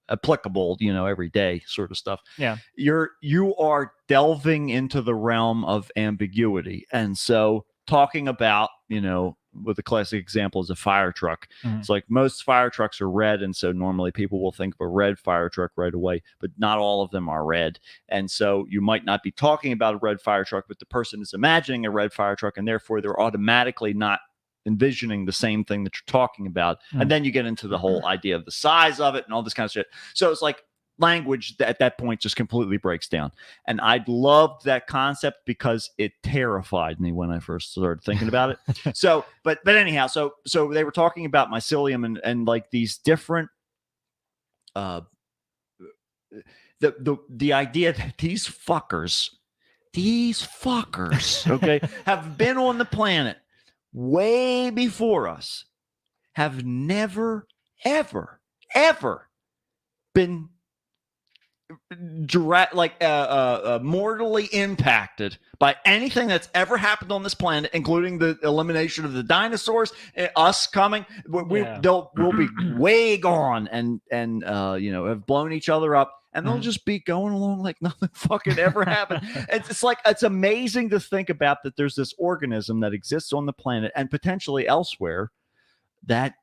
S2: applicable, every day sort of stuff.
S1: Yeah.
S2: You are delving into the realm of ambiguity. And so talking about, with the classic example is a fire truck.
S1: Mhm.
S2: It's like most fire trucks are red. And so normally people will think of a red fire truck right away, but not all of them are red. And so you might not be talking about a red fire truck, but the person is imagining a red fire truck, and therefore they're automatically not envisioning the same thing that you're talking about. And then you get into the whole idea of the size of it and all this kind of shit. So it's like language at that point just completely breaks down. And I loved that concept because it terrified me when I first started thinking about it. So, but anyhow, so they were talking about mycelium and like these different, the idea that these fuckers, okay, have been on the planet way before us, have never, ever been direct, mortally impacted by anything that's ever happened on this planet, including the elimination of the dinosaurs, us coming. We'll be way gone and have blown each other up. And they'll just be going along like nothing fucking ever happened. It's like, it's amazing to think about that there's this organism that exists on the planet and potentially elsewhere that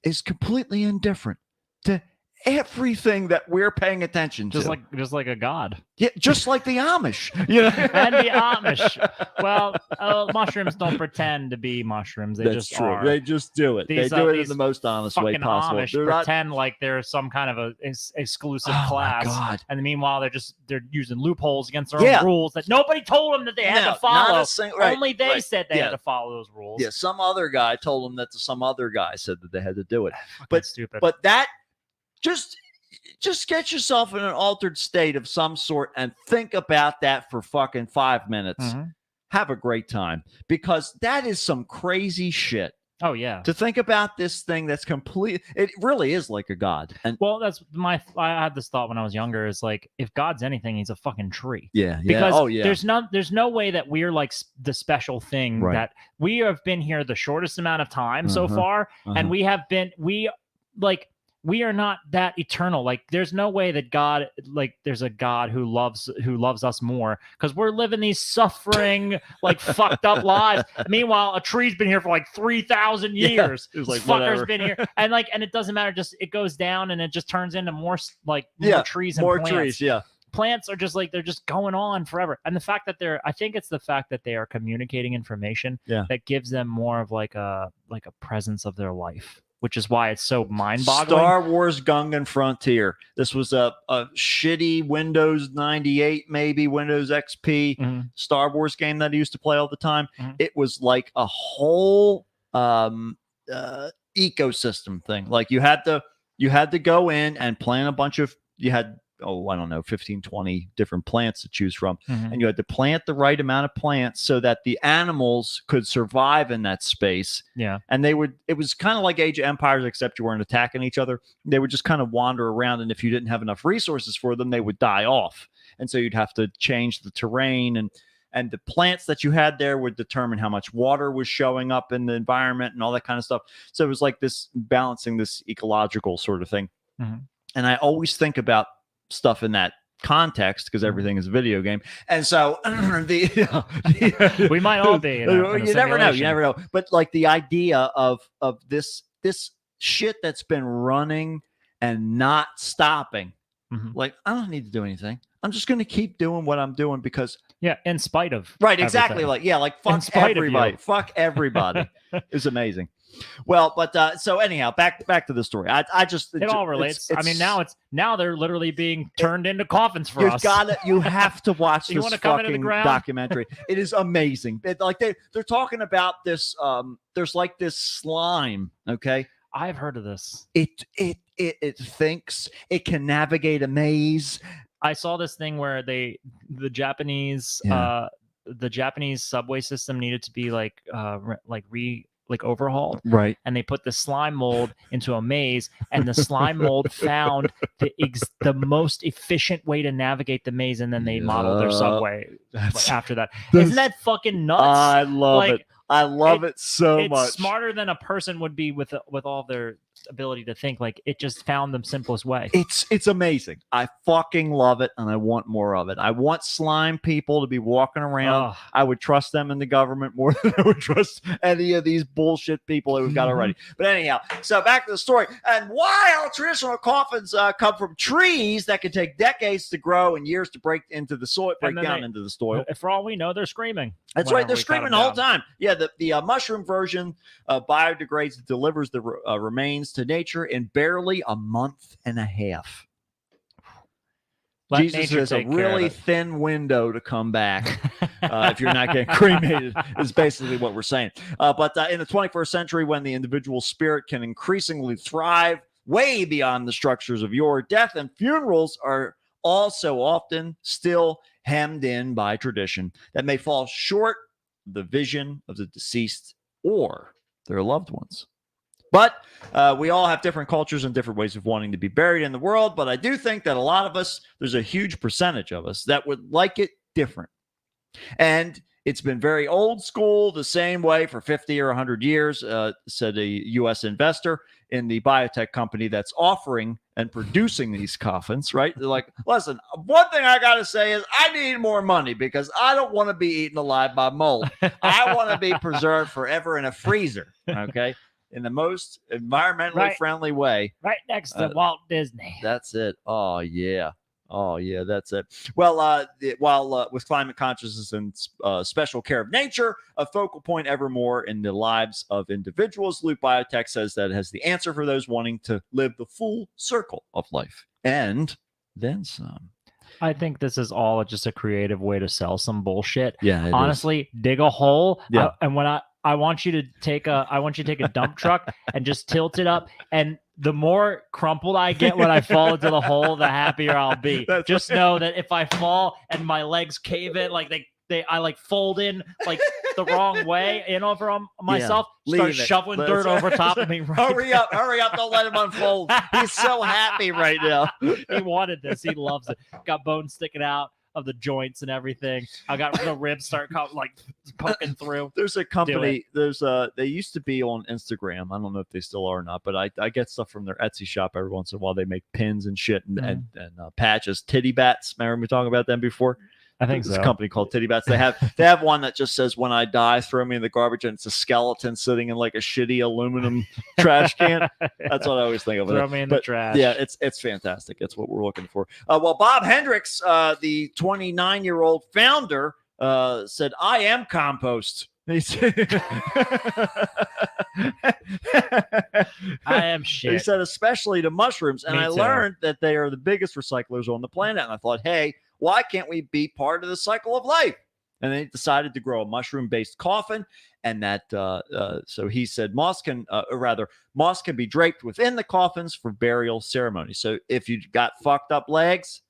S2: is completely indifferent to everything that we're paying attention to.
S1: Just like a god.
S2: Yeah, just like the Amish.
S1: And the Amish. Well, mushrooms don't pretend to be mushrooms. They
S2: That's
S1: just
S2: true.
S1: are.
S2: They just do it. They do it in the most honest way
S1: fucking
S2: possible.
S1: Amish
S2: They're not-
S1: pretend like they're some kind of a exclusive
S2: Oh, my
S1: class.
S2: God.
S1: And meanwhile, they're using loopholes against their own rules that nobody told them that they had to follow. Only they said they had to follow those rules.
S2: Yeah, some other guy told them that some other guy said that they had to do it.
S1: But stupid.
S2: But that just get yourself in an altered state of some sort and think about that for fucking 5 minutes.
S1: Mm-hmm.
S2: Have a great time, because that is some crazy shit.
S1: Oh yeah.
S2: To think about this thing that's complete, it really is like a god. And
S1: well, that's I had this thought when I was younger. Is like, if God's anything, he's a fucking tree.
S2: Yeah.
S1: Because there's no way that we're like the special thing, that we have been here the shortest amount of time so far, and we are not that eternal. Like, there's no way that God, like, there's a God who loves us more, because we're living these suffering, like, fucked up lives. Meanwhile, a tree's been here for like 3,000 years.
S2: It's like,
S1: This
S2: whatever.
S1: fucker's been here, and it doesn't matter. Just it goes down, and it just turns into more trees and
S2: more
S1: plants.
S2: trees. Yeah.
S1: Plants are just like, they're just going on forever. And the fact that I think it's the fact that they are communicating information that gives them more of like a presence of their life, which is why it's so mind-boggling.
S2: Star Wars Gungan Frontier. This was a shitty Windows 98, maybe Windows XP Star Wars game that I used to play all the time. It was like a whole ecosystem thing. Like you had to go in and plant a bunch of, you had, 15, 20 different plants to choose from. And you had to plant the right amount of plants so that the animals could survive in that space.
S1: Yeah.
S2: And it was kind of like Age of Empires, except you weren't attacking each other. They would just kind of wander around. And if you didn't have enough resources for them, they would die off. And so you'd have to change the terrain, and the plants that you had there would determine how much water was showing up in the environment and all that kind of stuff. So it was like this balancing this ecological sort of thing. And I always think about stuff in that context because everything is a video game. And so
S1: we might all be.
S2: You never know. But like the idea of this shit that's been running and not stopping. Like, I don't need to do anything. I'm just going to keep doing what I'm doing because
S1: Yeah, in spite of
S2: Right, exactly.
S1: everything.
S2: Like
S1: In
S2: fuck
S1: spite of you.
S2: everybody. Fuck everybody. It's amazing. Well, but so anyhow, back to the story. I just
S1: It all relates. I mean, now they're literally being turned into coffins for us.
S2: You have to watch
S1: You
S2: this
S1: wanna come into the
S2: fucking
S1: ground?
S2: documentary. It is amazing. They're talking about this. There's like this slime. Okay,
S1: I've heard of this.
S2: it thinks it can navigate a maze.
S1: I saw this thing where the Japanese
S2: Yeah.
S1: the Japanese subway system needed to be overhauled,
S2: Right.
S1: and they put the slime mold into a maze, and the slime mold found the most efficient way to navigate the maze, and then they modeled their subway after that. Isn't that fucking nuts?
S2: I love
S1: Like,
S2: it. I love it so
S1: it's
S2: much.
S1: smarter than a person would be with all their ability to think. Like, it just found the simplest way.
S2: It's amazing. I fucking love it, and I want more of it. I want slime people to be walking around.
S1: Ugh.
S2: I would trust them in the government more than I would trust any of these bullshit people that we've got already. But anyhow, so back to the story. And while traditional coffins come from trees that can take decades to grow and years to break into the soil, break
S1: And then
S2: down into the soil.
S1: For all we know, they're screaming.
S2: That's right.
S1: whenever
S2: They're
S1: we cut
S2: screaming
S1: them
S2: the whole
S1: down.
S2: time. Yeah, the mushroom version biodegrades and delivers the remains to nature in barely a month and a half.
S1: Let
S2: Jesus
S1: nature
S2: has a
S1: take care of
S2: really
S1: it.
S2: thin window to come back if you're not getting cremated, is basically what we're saying. But in the 21st century, when the individual spirit can increasingly thrive way beyond the structures of yore, death and funerals are also often still hemmed in by tradition that may fall short of the vision of the deceased or their loved ones. But we all have different cultures and different ways of wanting to be buried in the world. But I do think that a lot of us, there's a huge percentage of us that would like it different. And it's been very old school, the same way for 50 or 100 years, said a U.S. investor in the biotech company that's offering and producing these coffins, right? They're like, listen, one thing I got to say is I need more money because I don't want to be eaten alive by mold. I want to be preserved forever in a freezer, okay? In the most environmentally friendly way.
S1: Right next to Walt Disney.
S2: That's it. Oh, yeah. Oh, yeah, that's it. Well, while with climate consciousness and special care of nature, a focal point evermore in the lives of individuals, Loop Biotech says that it has the answer for those wanting to live the full circle of life. And then some.
S1: I think this is all just a creative way to sell some bullshit.
S2: Yeah, it
S1: honestly, dig a hole.
S2: Yeah.
S1: And when I want you to take a dump truck and just tilt it up, and the more crumpled I get when I fall into the hole, the happier I'll be. Just know that if I fall and my legs cave in, like I like fold in like the wrong way in over on myself, start
S2: leave it.
S1: shoveling dirt over top of me. Right
S2: Hurry up, don't let him unfold. He's so happy right now.
S1: He wanted this. He loves it. Got bones sticking out of the joints and everything. I got the ribs start poking through.
S2: There's a company. They used to be on Instagram. I don't know if they still are or not, but I get stuff from their Etsy shop every once in a while. They make pins and shit and patches. Titty Bats. Remember me talking about them before?
S1: I think
S2: There's
S1: so.
S2: a company called Titty Bats. They have one that just says, "When I die, throw me in the garbage," and it's a skeleton sitting in like a shitty aluminum trash can. That's what I always think of.
S1: Throw me in the trash.
S2: Yeah, it's fantastic. It's what we're looking for. Well, Bob Hendricks, the 29-year-old founder, said, "I am compost." He said,
S1: I am shit.
S2: He said, especially to mushrooms. And
S1: Me
S2: I
S1: too.
S2: learned that they are the biggest recyclers on the planet. And I thought, hey, why can't we be part of the cycle of life? And they decided to grow a mushroom-based coffin. And that, so he said, moss can be draped within the coffins for burial ceremonies. So if you got fucked up legs,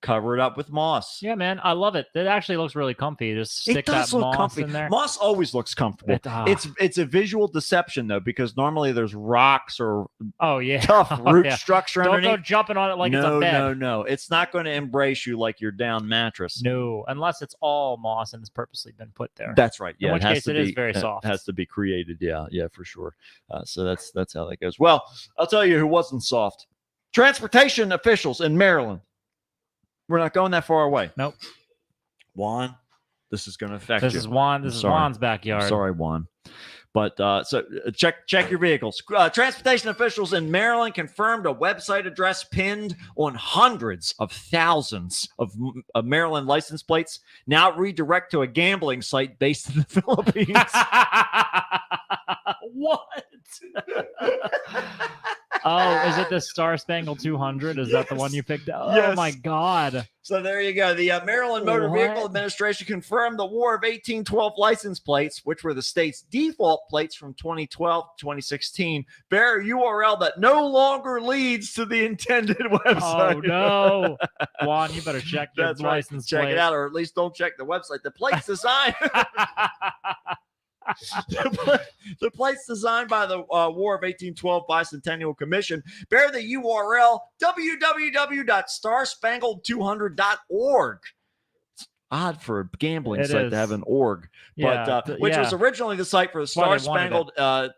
S2: cover it up with moss.
S1: Yeah, man, I love it. It actually looks really comfy. Just stick
S2: It does
S1: that
S2: look
S1: moss
S2: comfy.
S1: in there.
S2: Moss always looks comfortable. It's a visual deception though, because normally there's rocks or tough root structure
S1: Don't
S2: underneath.
S1: go jumping on it like it's a bed.
S2: No. It's not going to embrace you like your down mattress.
S1: No, unless it's all moss and it's purposely been put there.
S2: That's right. Yeah,
S1: In which
S2: has
S1: case
S2: to
S1: it
S2: be
S1: is very soft.
S2: It has to be created. Yeah, for sure. So that's how that goes. Well, I'll tell you who wasn't soft. Transportation officials in Maryland. We're not going that far away.
S1: Nope.
S2: Juan, this is going to affect you.
S1: This is Juan. This is Juan's backyard.
S2: I'm sorry, Juan. But check your vehicles. Transportation officials in Maryland confirmed a website address pinned on hundreds of thousands of Maryland license plates now redirect to a gambling site based in the Philippines.
S1: What? Oh, is it the Star Spangled 200? Is that the one you picked out?
S2: Yes.
S1: Oh my God.
S2: So there you go. The Maryland Motor Vehicle
S1: What?
S2: Administration confirmed the War of 1812 license plates, which were the state's default plates from 2012 to 2016, bear a URL that no longer leads to the intended website.
S1: Oh no, Juan, you better check your
S2: That's right.
S1: license
S2: Check
S1: plate.
S2: it out, or at least don't check the website. The plates designed. The plates designed by the War of 1812 Bicentennial Commission bear the URL www.starspangled200.org. It's odd for a gambling
S1: It
S2: site
S1: is.
S2: to have an org,
S1: Yeah,
S2: but which was originally the site for the
S1: why
S2: Star
S1: they wanted
S2: Spangled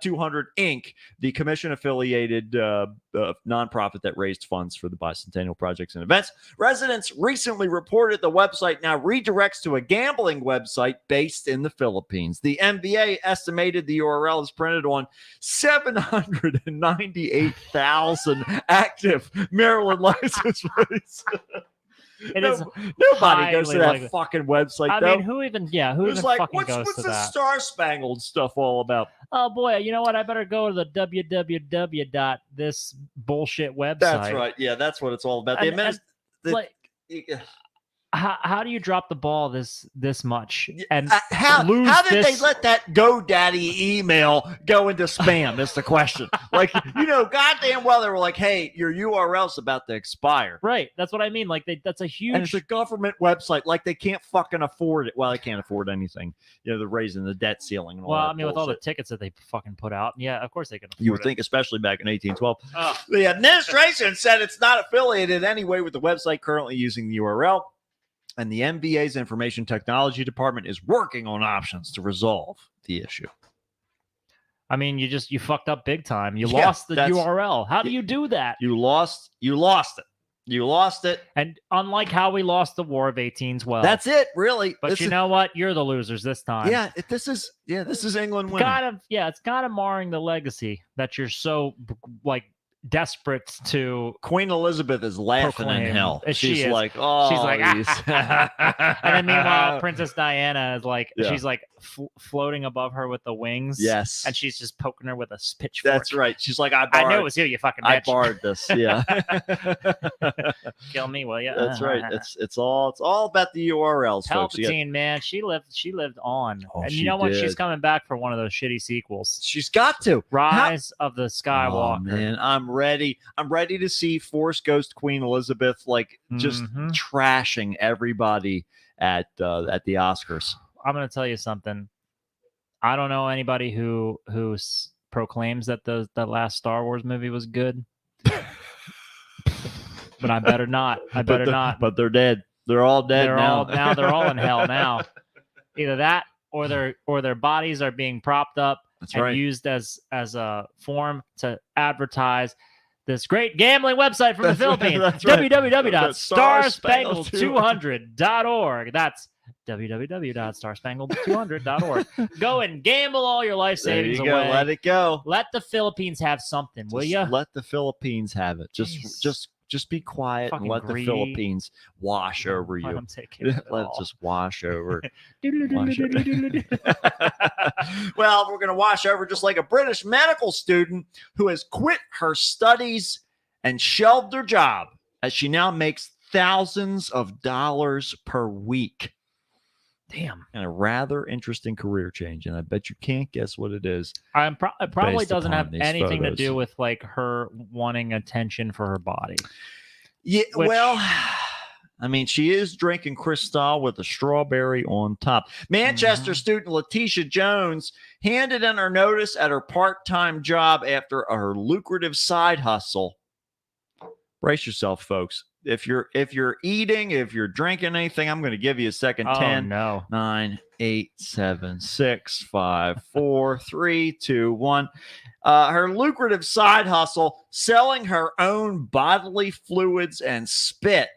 S2: 200 Inc., the commission-affiliated nonprofit that raised funds for the bicentennial projects and events. Residents recently reported the website now redirects to a gambling website based in the Philippines. The MVA estimated the URL is printed on 798,000 active Maryland license plates.
S1: It is
S2: Nobody goes to
S1: highly
S2: that
S1: likely.
S2: fucking website.
S1: I
S2: though.
S1: mean, who even
S2: Who's
S1: even
S2: like,
S1: fucking
S2: what's
S1: goes to
S2: this
S1: that?
S2: Star Spangled stuff all about?
S1: Oh boy, you know what? I better go to the www.this bullshit website.
S2: That's right. Yeah, that's what it's all about. The
S1: And-
S2: adminis- the-
S1: Like, how do you drop the ball this much and
S2: how
S1: lose
S2: did they
S1: this-
S2: let that GoDaddy email go into spam? Is the question. Like, goddamn well they were like, hey, your URL's about to expire.
S1: Right, that's what I mean. Like that's a
S2: And it's
S1: huge.
S2: a government website. Like, they can't fucking afford it. Well, they can't afford anything. They're raising the debt ceiling. And all
S1: Well,
S2: that
S1: I mean, with all the
S2: bullshit.
S1: tickets that they fucking put out, yeah, of course they can.
S2: You would
S1: afford
S2: think, especially back in 1812.
S1: Oh.
S2: The administration said it's not affiliated in any way with the website currently using the URL, and the MVA's Information Technology Department is working on options to resolve the issue.
S1: I mean, you fucked up big time. You
S2: Yeah,
S1: lost the
S2: that's-
S1: URL. How do you do that?
S2: You lost it. You lost it.
S1: And unlike how we lost the War of 1812,
S2: That's it, really.
S1: But
S2: This
S1: you
S2: is-
S1: know what? You're the losers this time.
S2: this is England winning.
S1: It's kind of marring the legacy that you're so like desperate to.
S2: Queen Elizabeth is laughing in
S1: proclaim.
S2: hell.
S1: She
S2: She's
S1: is.
S2: like, oh,
S1: She's like,
S2: these-
S1: and then meanwhile, Princess Diana is like,
S2: Yeah.
S1: she's like floating above her with the wings.
S2: yes,
S1: And she's just poking her with a pitchfork.
S2: that's right. She's like, I
S1: I knew it was you, you fucking
S2: I
S1: bitch.
S2: borrowed this. Yeah.
S1: Kill me, will you?
S2: That's right. It's all about the URLs, folks. You got-
S1: Palpatine, man, she lived on.
S2: Oh,
S1: and
S2: she
S1: you know what? She's
S2: did.
S1: coming back for one of those shitty sequels.
S2: She's got to.
S1: Rise of the
S2: Oh,
S1: Skywalker.
S2: man, I'm ready. I'm ready to see Force Ghost Queen Elizabeth just
S1: Mhm.
S2: trashing everybody at the Oscars.
S1: I'm gonna tell you something. I don't know anybody who proclaims that the last Star Wars movie was good. But I better not. I better not.
S2: But they're dead. They're all dead now.
S1: They're all in hell now. Either that or their bodies are being propped up
S2: That's
S1: and
S2: right.
S1: used as a form to advertise this great gambling website from the
S2: That's right,
S1: Philippines.
S2: that's right.
S1: www.starspangled200.org. That's www.starspangled200.org. Go and gamble all your life
S2: There
S1: savings
S2: you go.
S1: away.
S2: Let it go.
S1: Let the Philippines have something, will
S2: Just
S1: you?
S2: let the Philippines have it.
S1: Jeez.
S2: Just be quiet
S1: Fucking
S2: and let
S1: greedy.
S2: the Philippines wash over
S1: Let
S2: you.
S1: 'em take care of it
S2: Let it
S1: all.
S2: just wash over. Well, we're going to wash over just like a British medical student who has quit her studies and shelved her job as she now makes thousands of dollars per week.
S1: Damn.
S2: And a rather interesting career change. And I bet you can't guess what it is.
S1: It probably
S2: Based
S1: doesn't
S2: upon
S1: have
S2: these
S1: anything to
S2: photos.
S1: do with like her wanting attention for her body.
S2: Yeah,
S1: Which-
S2: well, I mean, she is drinking Cristal with a strawberry on top. Manchester student Letitia Jones handed in her notice at her part-time job after her lucrative side hustle. Brace yourself, folks. If you're eating, if you're drinking anything, I'm going to give you a second.
S1: Oh
S2: 10,
S1: no.
S2: 9, 8, 7, 6, 5, 4, 3, 2, 1. Her lucrative side hustle, selling her own bodily fluids and spit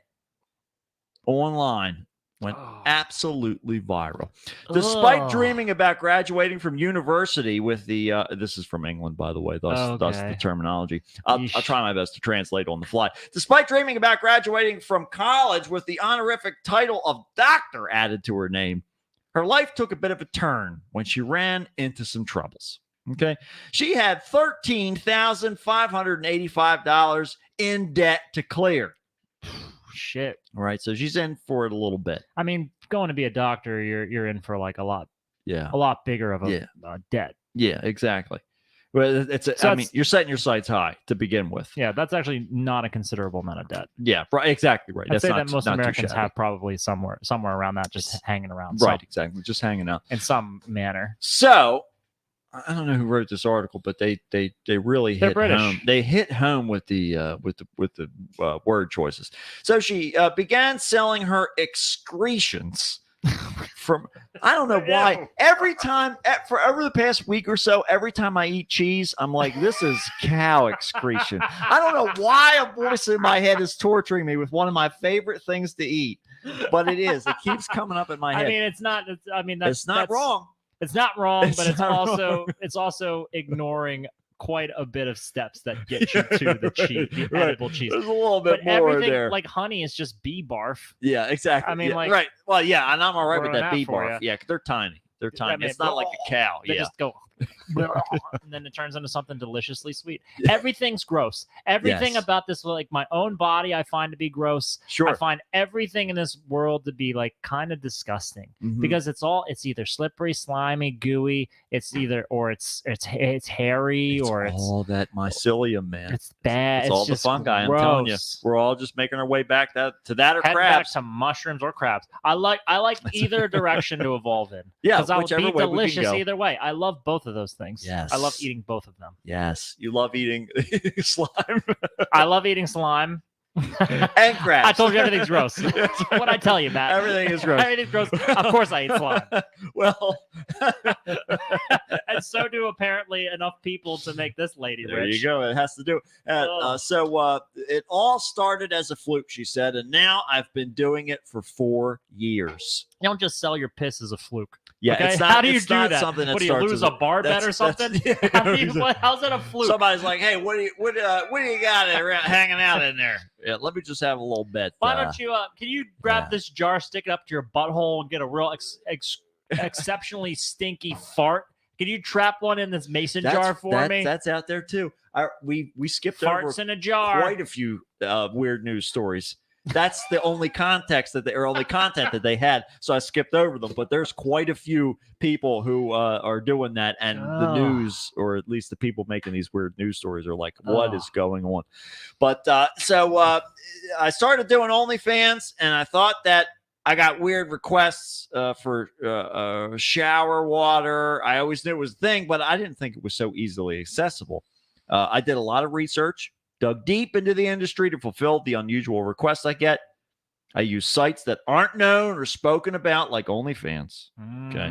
S2: online. Went absolutely viral. Despite dreaming about graduating from university with the this is from England, by the way, thus the terminology. I'll try my best to translate on the fly. Despite dreaming about graduating from college with the honorific title of doctor added to her name, her life took a bit of a turn when she ran into some troubles. Okay. She had $13,585 in debt to clear.
S1: Shit.
S2: All right. So she's in for it a little bit.
S1: I mean, going to be a doctor, you're in for like a lot bigger of a debt.
S2: Yeah, exactly. Well, you're setting your sights high to begin with.
S1: Yeah, that's actually not a considerable amount of debt.
S2: Yeah, right. Exactly right.
S1: I'd say that most Americans have probably somewhere around that, just hanging around.
S2: Right, exactly. Just hanging out
S1: in some manner.
S2: So I don't know who wrote this article, but they really hit home. They hit home with the word choices. So she began selling her excretions from, I don't know why. Every time for over the past week or so, every time I eat cheese, I'm like, this is cow excretion. I don't know why a voice in my head is torturing me with one of my favorite things to eat, but it is. It keeps coming up in my head.
S1: I mean, it's not
S2: wrong.
S1: It's not wrong, but it's also ignoring quite a bit of steps that get you to the edible cheese.
S2: There's a little bit more
S1: everything,
S2: there.
S1: Like honey is just bee barf.
S2: Yeah, exactly.
S1: I mean,
S2: right. Well, yeah, and I'm all right with that bee barf. Yeah, 'cause they're tiny. They're tiny.
S1: I mean,
S2: it's not like a cow.
S1: They just go, and then it turns into something deliciously sweet. Everything's gross. Everything about this, like my own body, I find to be gross.
S2: Sure.
S1: I find everything in this world to be like kind of disgusting because it's either slippery, slimy, gooey. It's either it's hairy or it's
S2: all that mycelium, man.
S1: It's bad.
S2: It's all the fungi. I'm telling you, we're all just making our way back to that or
S1: crabs.
S2: crabs.
S1: Back to mushrooms or crabs. I like either direction to evolve in.
S2: Yeah,
S1: because I would be delicious either way. I love both of those things.
S2: Yes,
S1: I love eating both of them.
S2: Yes, you love eating slime.
S1: I love eating slime.
S2: And crabs.
S1: I told you everything's gross. What I tell you, Matt?
S2: Everything is gross.
S1: Everything's gross. Of course I eat slime.
S2: Well,
S1: and so do apparently enough people to make this lady rich.
S2: There you go. It has to do. So it all started as a fluke, she said, and now I've been doing it for 4 years.
S1: You don't just sell your piss as a fluke.
S2: Yeah,
S1: okay?
S2: it's not.
S1: How do you
S2: it's
S1: do
S2: not
S1: that?
S2: Something that
S1: what do you lose a bar bet or something? How's that a fluke?
S2: Somebody's like, "Hey, what do you got hanging out in there?" Yeah, let me just have a little bet.
S1: Why don't you? Can you grab this jar, stick it up to your butthole, and get a real exceptionally stinky fart? Can you trap one in this mason jar for me?
S2: That's out there too. We skipped
S1: farts
S2: over
S1: in a jar.
S2: Quite a few weird news stories. That's the only content that they had. So I skipped over them, but there's quite a few people who are doing that. And the news, or at least the people making these weird news stories, are like, what is going on? But so I started doing OnlyFans, and I thought that I got weird requests for shower water. I always knew it was a thing, but I didn't think it was so easily accessible. I did a lot of research. Dug deep into the industry to fulfill the unusual requests I get. I use sites that aren't known or spoken about, like OnlyFans. Okay,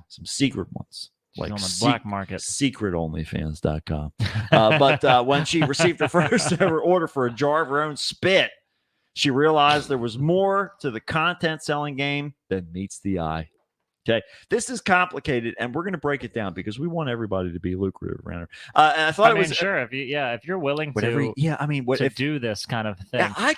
S2: some secret ones, like
S1: on the black market.
S2: Secretonlyfans.com. But when she received her first ever order for a jar of her own spit, she realized there was more to the content selling game than meets the eye. Okay, this is complicated, and we're going to break it down because we want everybody to be lucrative around here. And I thought
S1: sure, if you're willing
S2: to,
S1: do this kind of thing.
S2: Yeah,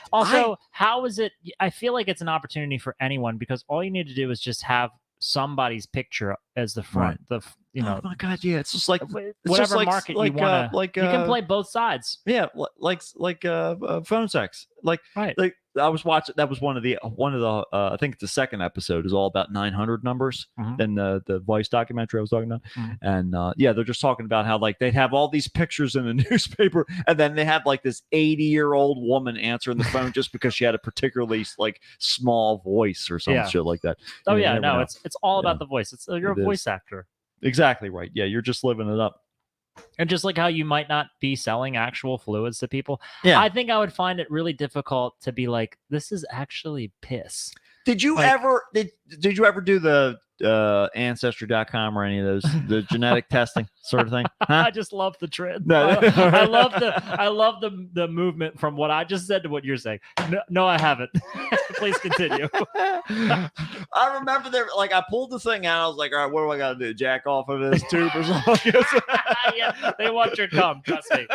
S1: how is it? I feel like it's an opportunity for anyone because all you need to do is just have somebody's picture as the front.
S2: Right. Oh my God, yeah, it's just like
S1: whatever market you want. You can play both sides.
S2: Yeah, like phone sex. Like I was watching. That was one of the I think the second episode is all about 900 numbers. Then the Vice documentary I was talking about, and they're just talking about how like they'd have all these pictures in the newspaper, and then they had like this 80-year-old woman answering the phone just because she had a particularly like small voice or some shit like that.
S1: Oh yeah, no, it's all about the voice. You're a voice actor.
S2: Exactly right. Yeah, you're just living it up.
S1: And just like how you might not be selling actual fluids to people,
S2: I
S1: think I would find it really difficult to be like, this is actually piss.
S2: Did you ever did you ever do the Ancestry.com or any of those, the genetic testing sort of thing? Huh?
S1: I just love the trend.
S2: No.
S1: I love the movement from what I just said to what you're saying. No, I haven't. Please continue.
S2: I remember there, like, I pulled the thing out. I was like, all right, what do I got to do? Jack off of this tube or something?
S1: Yeah, they want your cum. Trust me.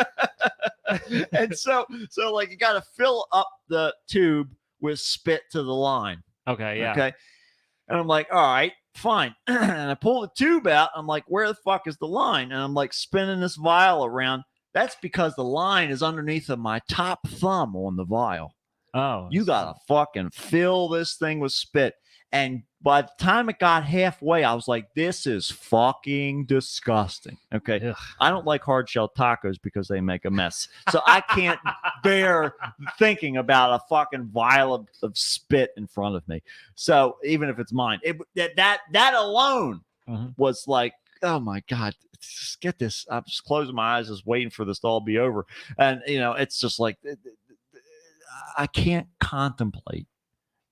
S2: And so like, you got to fill up the tube with spit to the line.
S1: Okay. Yeah.
S2: Okay. And I'm like, all right, fine. And I pull the tube out. I'm like, where the fuck is the line? And I'm like spinning this vial around. That's because the line is underneath of my top thumb on the vial.
S1: Oh,
S2: You got to fucking fill this thing with spit. And by the time it got halfway, I was like, this is fucking disgusting. Okay.
S1: Ugh.
S2: I don't like hard shell tacos because they make a mess. So I can't bear thinking about a fucking vial of spit in front of me. So even if it's mine, that alone
S1: Mhm.
S2: was like, oh my God, just get this. I'm just closing my eyes, just waiting for this to all be over. And, it's just like, I can't contemplate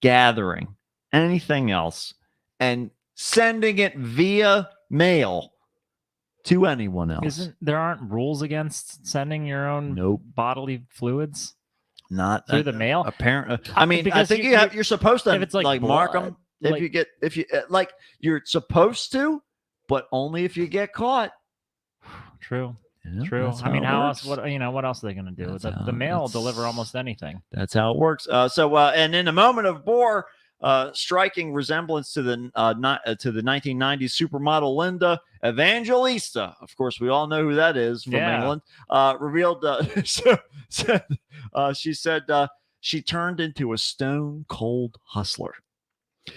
S2: gathering anything else and sending it via mail to anyone else.
S1: There aren't rules against sending your own
S2: Nope.
S1: bodily fluids
S2: Not
S1: through the mail?
S2: apparently. I mean, I
S1: Because
S2: think
S1: you-
S2: you're supposed to
S1: if it's like
S2: mark
S1: blood,
S2: them if you like, you're supposed to, but only if you get caught.
S1: True.
S2: Yeah,
S1: True.
S2: that's
S1: I mean,
S2: it
S1: how
S2: works.
S1: else? What else are they going to do?
S2: That's
S1: The
S2: how-
S1: mail will
S2: that's-
S1: deliver almost anything.
S2: That's how it works. And in a moment of bore, striking resemblance to the 1990s supermodel Linda Evangelista, of course, we all know who that is from
S1: Yeah.
S2: England, revealed. She said she turned into a stone cold hustler.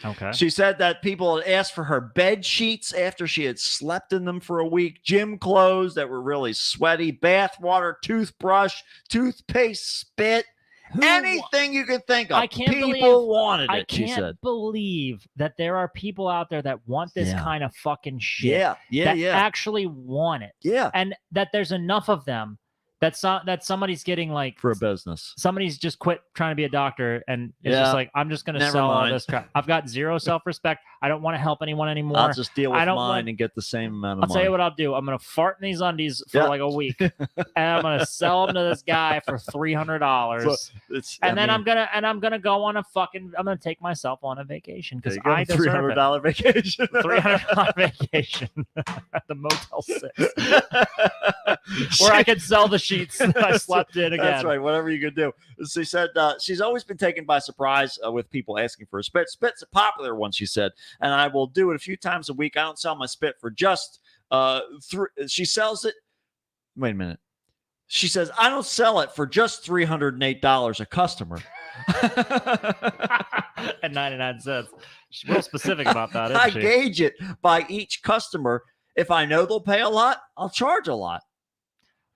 S1: Okay.
S2: She said that people had asked for her bed sheets after she had slept in them for a week, gym clothes that were really sweaty, bath water, toothbrush, toothpaste, spit, anything you can think of.
S1: I can't
S2: People wanted it,
S1: I
S2: she
S1: can't
S2: said.
S1: believe that there are people out there that want this
S2: Yeah.
S1: kind of fucking shit.
S2: Yeah,
S1: that
S2: yeah.
S1: actually want it,
S2: Yeah,
S1: and that there's enough of them that somebody's getting like
S2: for a business.
S1: somebody's just quit trying to be a doctor and it's
S2: Yeah.
S1: just like, I'm just going to
S2: Never
S1: sell all
S2: mind.
S1: this crap. I've got zero self-respect. I don't want to help anyone anymore.
S2: I'll just deal
S1: I
S2: with
S1: don't
S2: mine
S1: want-
S2: and get the same amount of
S1: I'll
S2: money.
S1: tell you what I'll do. I'm going to fart in these undies for
S2: Yeah.
S1: like a week, and I'm going to sell them to this guy for $300. And then I'm gonna go on I'm gonna take myself on a vacation because I deserve it.
S2: $300 vacation.
S1: $300 vacation at the Motel 6, where I could sell the sheets that I slept in again.
S2: That's right. Whatever you could do. She said she's always been taken by surprise with people asking for a spit. Spit's a popular one, she said, and I will do it a few times a week. I don't sell my spit for just she sells it. Wait a minute. She says, I don't sell it for just $308 a customer.
S1: At 99 cents. She's real specific about that, isn't
S2: I
S1: she?
S2: gauge it by each customer. If I know they'll pay a lot, I'll charge a lot.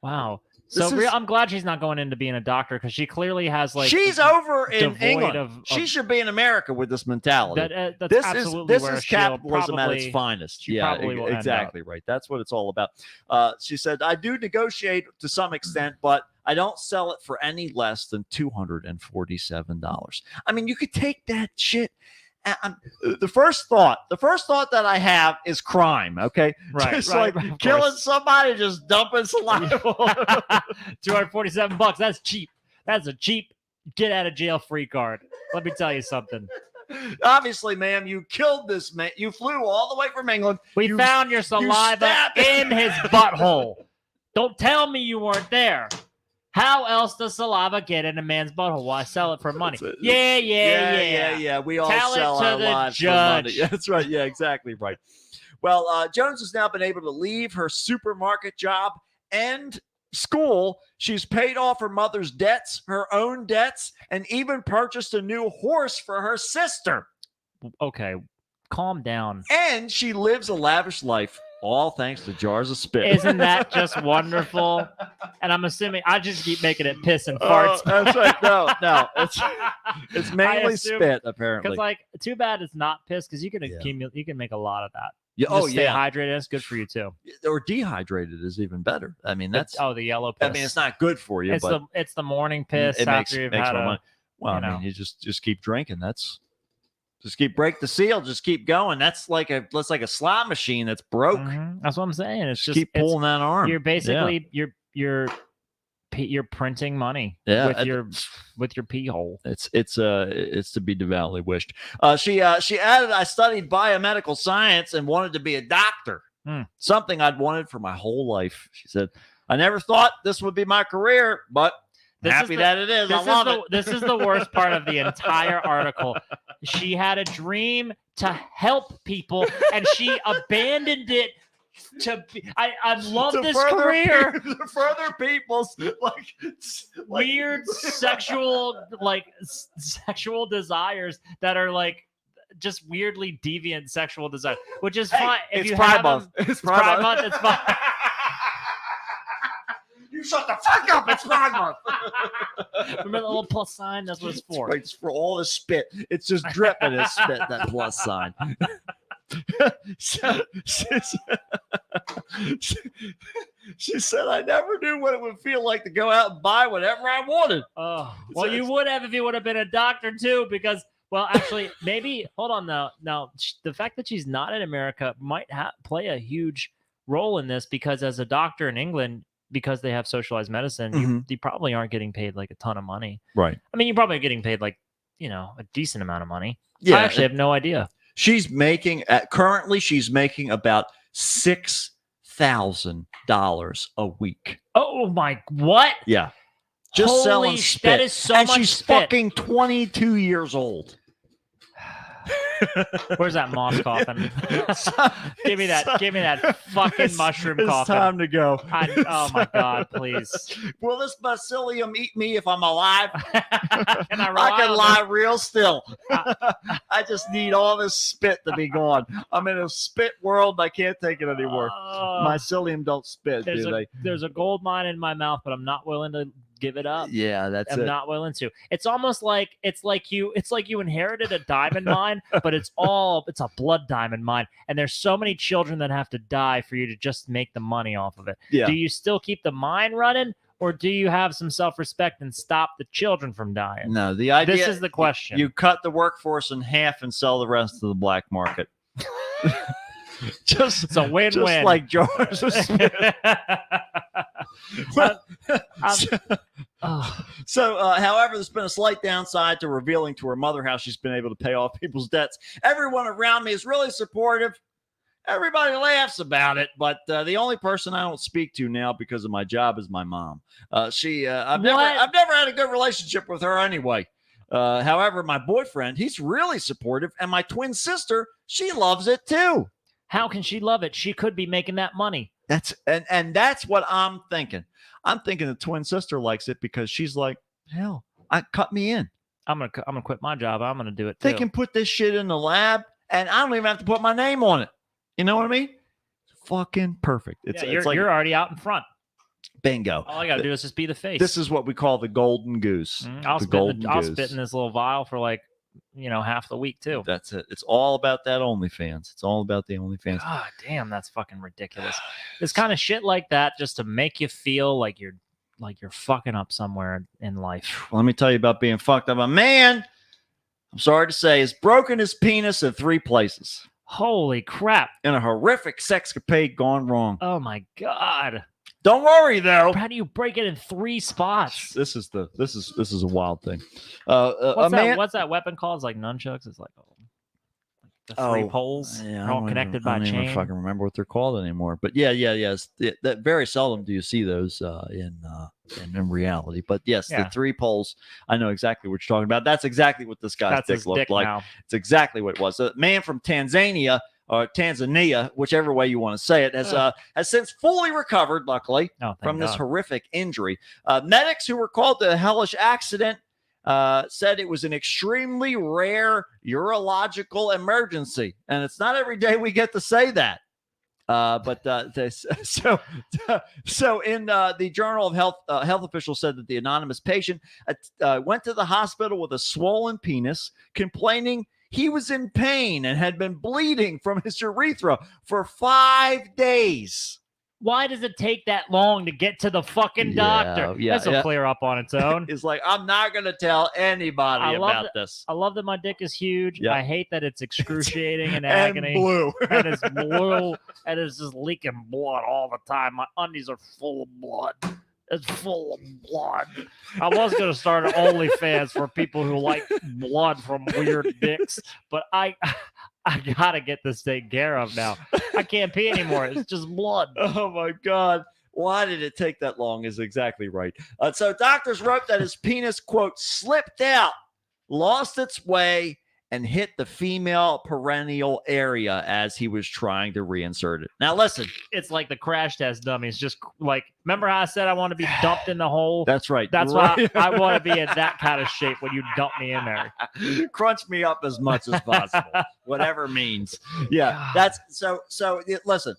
S1: Wow.
S2: This
S1: So
S2: is-
S1: I'm glad she's not going into being a doctor because she clearly has like
S2: She's over in
S1: devoid
S2: England.
S1: of-
S2: She should be in America with this mentality.
S1: that's
S2: this
S1: absolutely
S2: is
S1: where
S2: this is
S1: she'll
S2: capitalism at its
S1: probably-
S2: finest.
S1: she
S2: Yeah,
S1: probably will end up.
S2: exactly right. That's what it's all about. She said, I do negotiate to some extent, but I don't sell it for any less than $247. I mean, you could take that shit. The first thought that I have is crime. Okay,
S1: Right,
S2: just
S1: right,
S2: like
S1: of
S2: killing
S1: course.
S2: somebody, just dumping saliva.
S1: $247. That's cheap. That's a cheap get out of jail free card. Let me tell you something.
S2: Obviously, ma'am, you killed this man. You flew all the way from England.
S1: We
S2: You-
S1: found your saliva
S2: stabbed-
S1: in his butthole. Don't tell me you weren't there. How else does saliva get in a man's butthole? Well, I sell it for money.
S2: That's it.
S1: Yeah.
S2: We all
S1: Tell it
S2: sell
S1: to
S2: our
S1: the
S2: lives for money.
S1: judge.
S2: That's right. Yeah, exactly right. Well, Jones has now been able to leave her supermarket job and school. She's paid off her mother's debts, her own debts, and even purchased a new horse for her sister.
S1: Okay, calm down.
S2: And she lives a lavish life, all thanks to jars of spit.
S1: Isn't that just wonderful? And I'm assuming I just keep making it piss and farts.
S2: That's right. No, it's mainly
S1: assume-
S2: spit apparently.
S1: Because like, too bad it's not piss because you can
S2: Yeah.
S1: accumulate. You can make a lot of that.
S2: Yeah,
S1: Just stay hydrated. It's good for you too.
S2: or dehydrated is even better. I mean, that's.
S1: the yellow piss.
S2: I mean, it's not good for you,
S1: It's
S2: but
S1: it's the morning piss
S2: it makes
S1: after you've
S2: makes
S1: had
S2: more
S1: a.
S2: money. Well,
S1: you
S2: I mean,
S1: know.
S2: you just keep drinking. Just keep break the seal. Just keep going. That's like a slot machine that's broke.
S1: Mhm. That's what I'm saying. It's
S2: Just
S1: just
S2: keep pulling that arm.
S1: You're
S2: Yeah.
S1: basically you're you're printing money
S2: Yeah,
S1: with your pee hole.
S2: It's to be devoutly wished. She added, I studied biomedical science and wanted to be a doctor. Something I'd wanted for my whole life. She said, I never thought this would be my career, but happy that it is. I love it.
S1: This is the worst part of the entire article. She had a dream to help people, and she abandoned it to be. I love this career.
S2: To further people's
S1: weird sexual sexual desires that are like just weirdly deviant sexual desires, which is fine. If
S2: it's
S1: you
S2: Pride
S1: have
S2: Month.
S1: them,
S2: It's Pride Month.
S1: It's fine.
S2: You shut the fuck up. It's Pride Month.
S1: Remember the little plus sign? That's what it's for.
S2: It's for all the spit. It's just dripping as spit, that plus sign. So, she said, I never knew what it would feel like to go out and buy whatever I wanted.
S1: Oh, well, you would have if you would have been a doctor too, because, well, actually, maybe, hold on now. Now, the fact that she's not in America might play a huge role in this, because as a doctor in England, because they have socialized medicine, you probably aren't getting paid like a ton of money.
S2: Right.
S1: I mean, you're probably getting paid like, a decent amount of money.
S2: Yeah.
S1: I actually have no idea.
S2: She's making currently about $6,000 a week.
S1: Oh my, what?
S2: Yeah. Just
S1: Holy
S2: selling spit.
S1: That is so
S2: and
S1: much
S2: she's
S1: spit.
S2: fucking 22 years old.
S1: Where's that moss coffin? Give me that fucking mushroom
S2: it's
S1: coffin.
S2: Time to go.
S1: Oh my God, please.
S2: Will this bacillium eat me if I'm alive?
S1: I can
S2: lie real still. I just need all this spit to be gone. I'm in a spit world. I can't take it anymore. Mycelium don't spit, do they?
S1: There's a gold mine in my mouth, but I'm not willing to give it up.
S2: Yeah,
S1: I'm not willing to. It's almost like it's like you inherited a diamond mine, but it's a blood diamond mine, and there's so many children that have to die for you to just make the money off of it.
S2: Yeah.
S1: Do you still keep the mine running, or do you have some self-respect and stop the children from dying?
S2: No, the idea.
S1: This is the question.
S2: You cut the workforce in half and sell the rest to the black market.
S1: It's a win-win.
S2: Just like jars of spit. However, there's been a slight downside to revealing to her mother how she's been able to pay off people's debts. Everyone around me is really supportive. Everybody laughs about it, but the only person I don't speak to now because of my job is my mom. I've never had a good relationship with her anyway. However, my boyfriend, he's really supportive, and my twin sister, she loves it too.
S1: How can she love it? She could be making that money.
S2: That's what I'm thinking. I'm thinking the twin sister likes it because she's like, hell, cut me in.
S1: I'm gonna quit my job. I'm gonna do it too.
S2: They can put this shit in the lab, and I don't even have to put my name on it. You know what I mean? Fucking perfect.
S1: You're already out in front.
S2: Bingo.
S1: All I gotta do is just be the face.
S2: This is what we call the golden goose.
S1: I'll spit in this little vial for like half the week too.
S2: That's it. It's all about that OnlyFans. It's all about the OnlyFans.
S1: God damn, that's fucking ridiculous. This kind of shit like that just to make you feel like you're fucking up somewhere in life.
S2: Let me tell you about being fucked up. A man, I'm sorry to say, has broken his penis in 3 places.
S1: Holy crap.
S2: In a horrific sexcapade gone wrong.
S1: Oh my God.
S2: Don't worry though.
S1: How do you break it in 3 spots?
S2: This is a wild thing.
S1: What's that weapon called? It's like nunchucks. It's like the 3 poles.
S2: Yeah,
S1: all connected by
S2: I don't
S1: chain.
S2: even fucking remember what they're called anymore. But that very seldom do you see those in reality. But yes, the 3 poles. I know exactly what you're talking about. That's exactly what this guy's dick looked like.
S1: Now.
S2: It's exactly what it was. A man from Tanzania. Or Tanzania, whichever way you want to say it, has since fully recovered, luckily, from this horrific injury. Medics who were called to the hellish accident said it was an extremely rare urological emergency. And it's not every day we get to say that. So in the Journal of Health, health officials said that the anonymous patient went to the hospital with a swollen penis, complaining he was in pain and had been bleeding from his urethra for 5 days.
S1: Why does it take that long to get to the fucking doctor? This will clear up on its own.
S2: It's like, I'm not going to tell anybody about this.
S1: I love that my dick is huge.
S2: Yep.
S1: I hate that it's excruciating and
S2: and
S1: agony.
S2: Blue.
S1: And it's blue. And it's just leaking blood all the time. My undies are full of blood. It's full of blood. I was gonna start an OnlyFans for people who like blood from weird dicks, but I gotta get this taken care of now. I can't pee anymore. It's just blood.
S2: Oh my God. Why did it take that long is exactly right. So doctors wrote that his penis, quote, slipped out, lost its way, and hit the female perennial area as he was trying to reinsert it. Now, listen.
S1: It's like the crash test dummies. Just like, remember how I said I want to be dumped in the hole?
S2: That's right.
S1: That's
S2: right.
S1: why I want to be in that kind of shape when you dump me in there.
S2: Crunch me up as much as possible, whatever means. Yeah, that's so. Listen,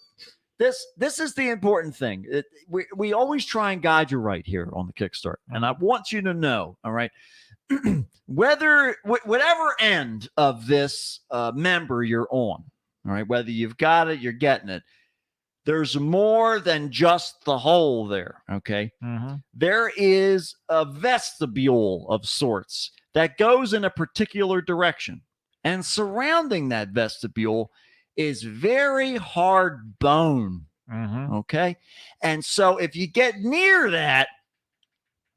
S2: this is the important thing. We always try and guide you right here on the Kickstart, and I want you to know, all right, whatever end of this member you're on, all right, whether you've got it, you're getting it. There's more than just the hole there. Okay, There is a vestibule of sorts that goes in a particular direction, and surrounding that vestibule is very hard bone. Okay, and so if you get near that,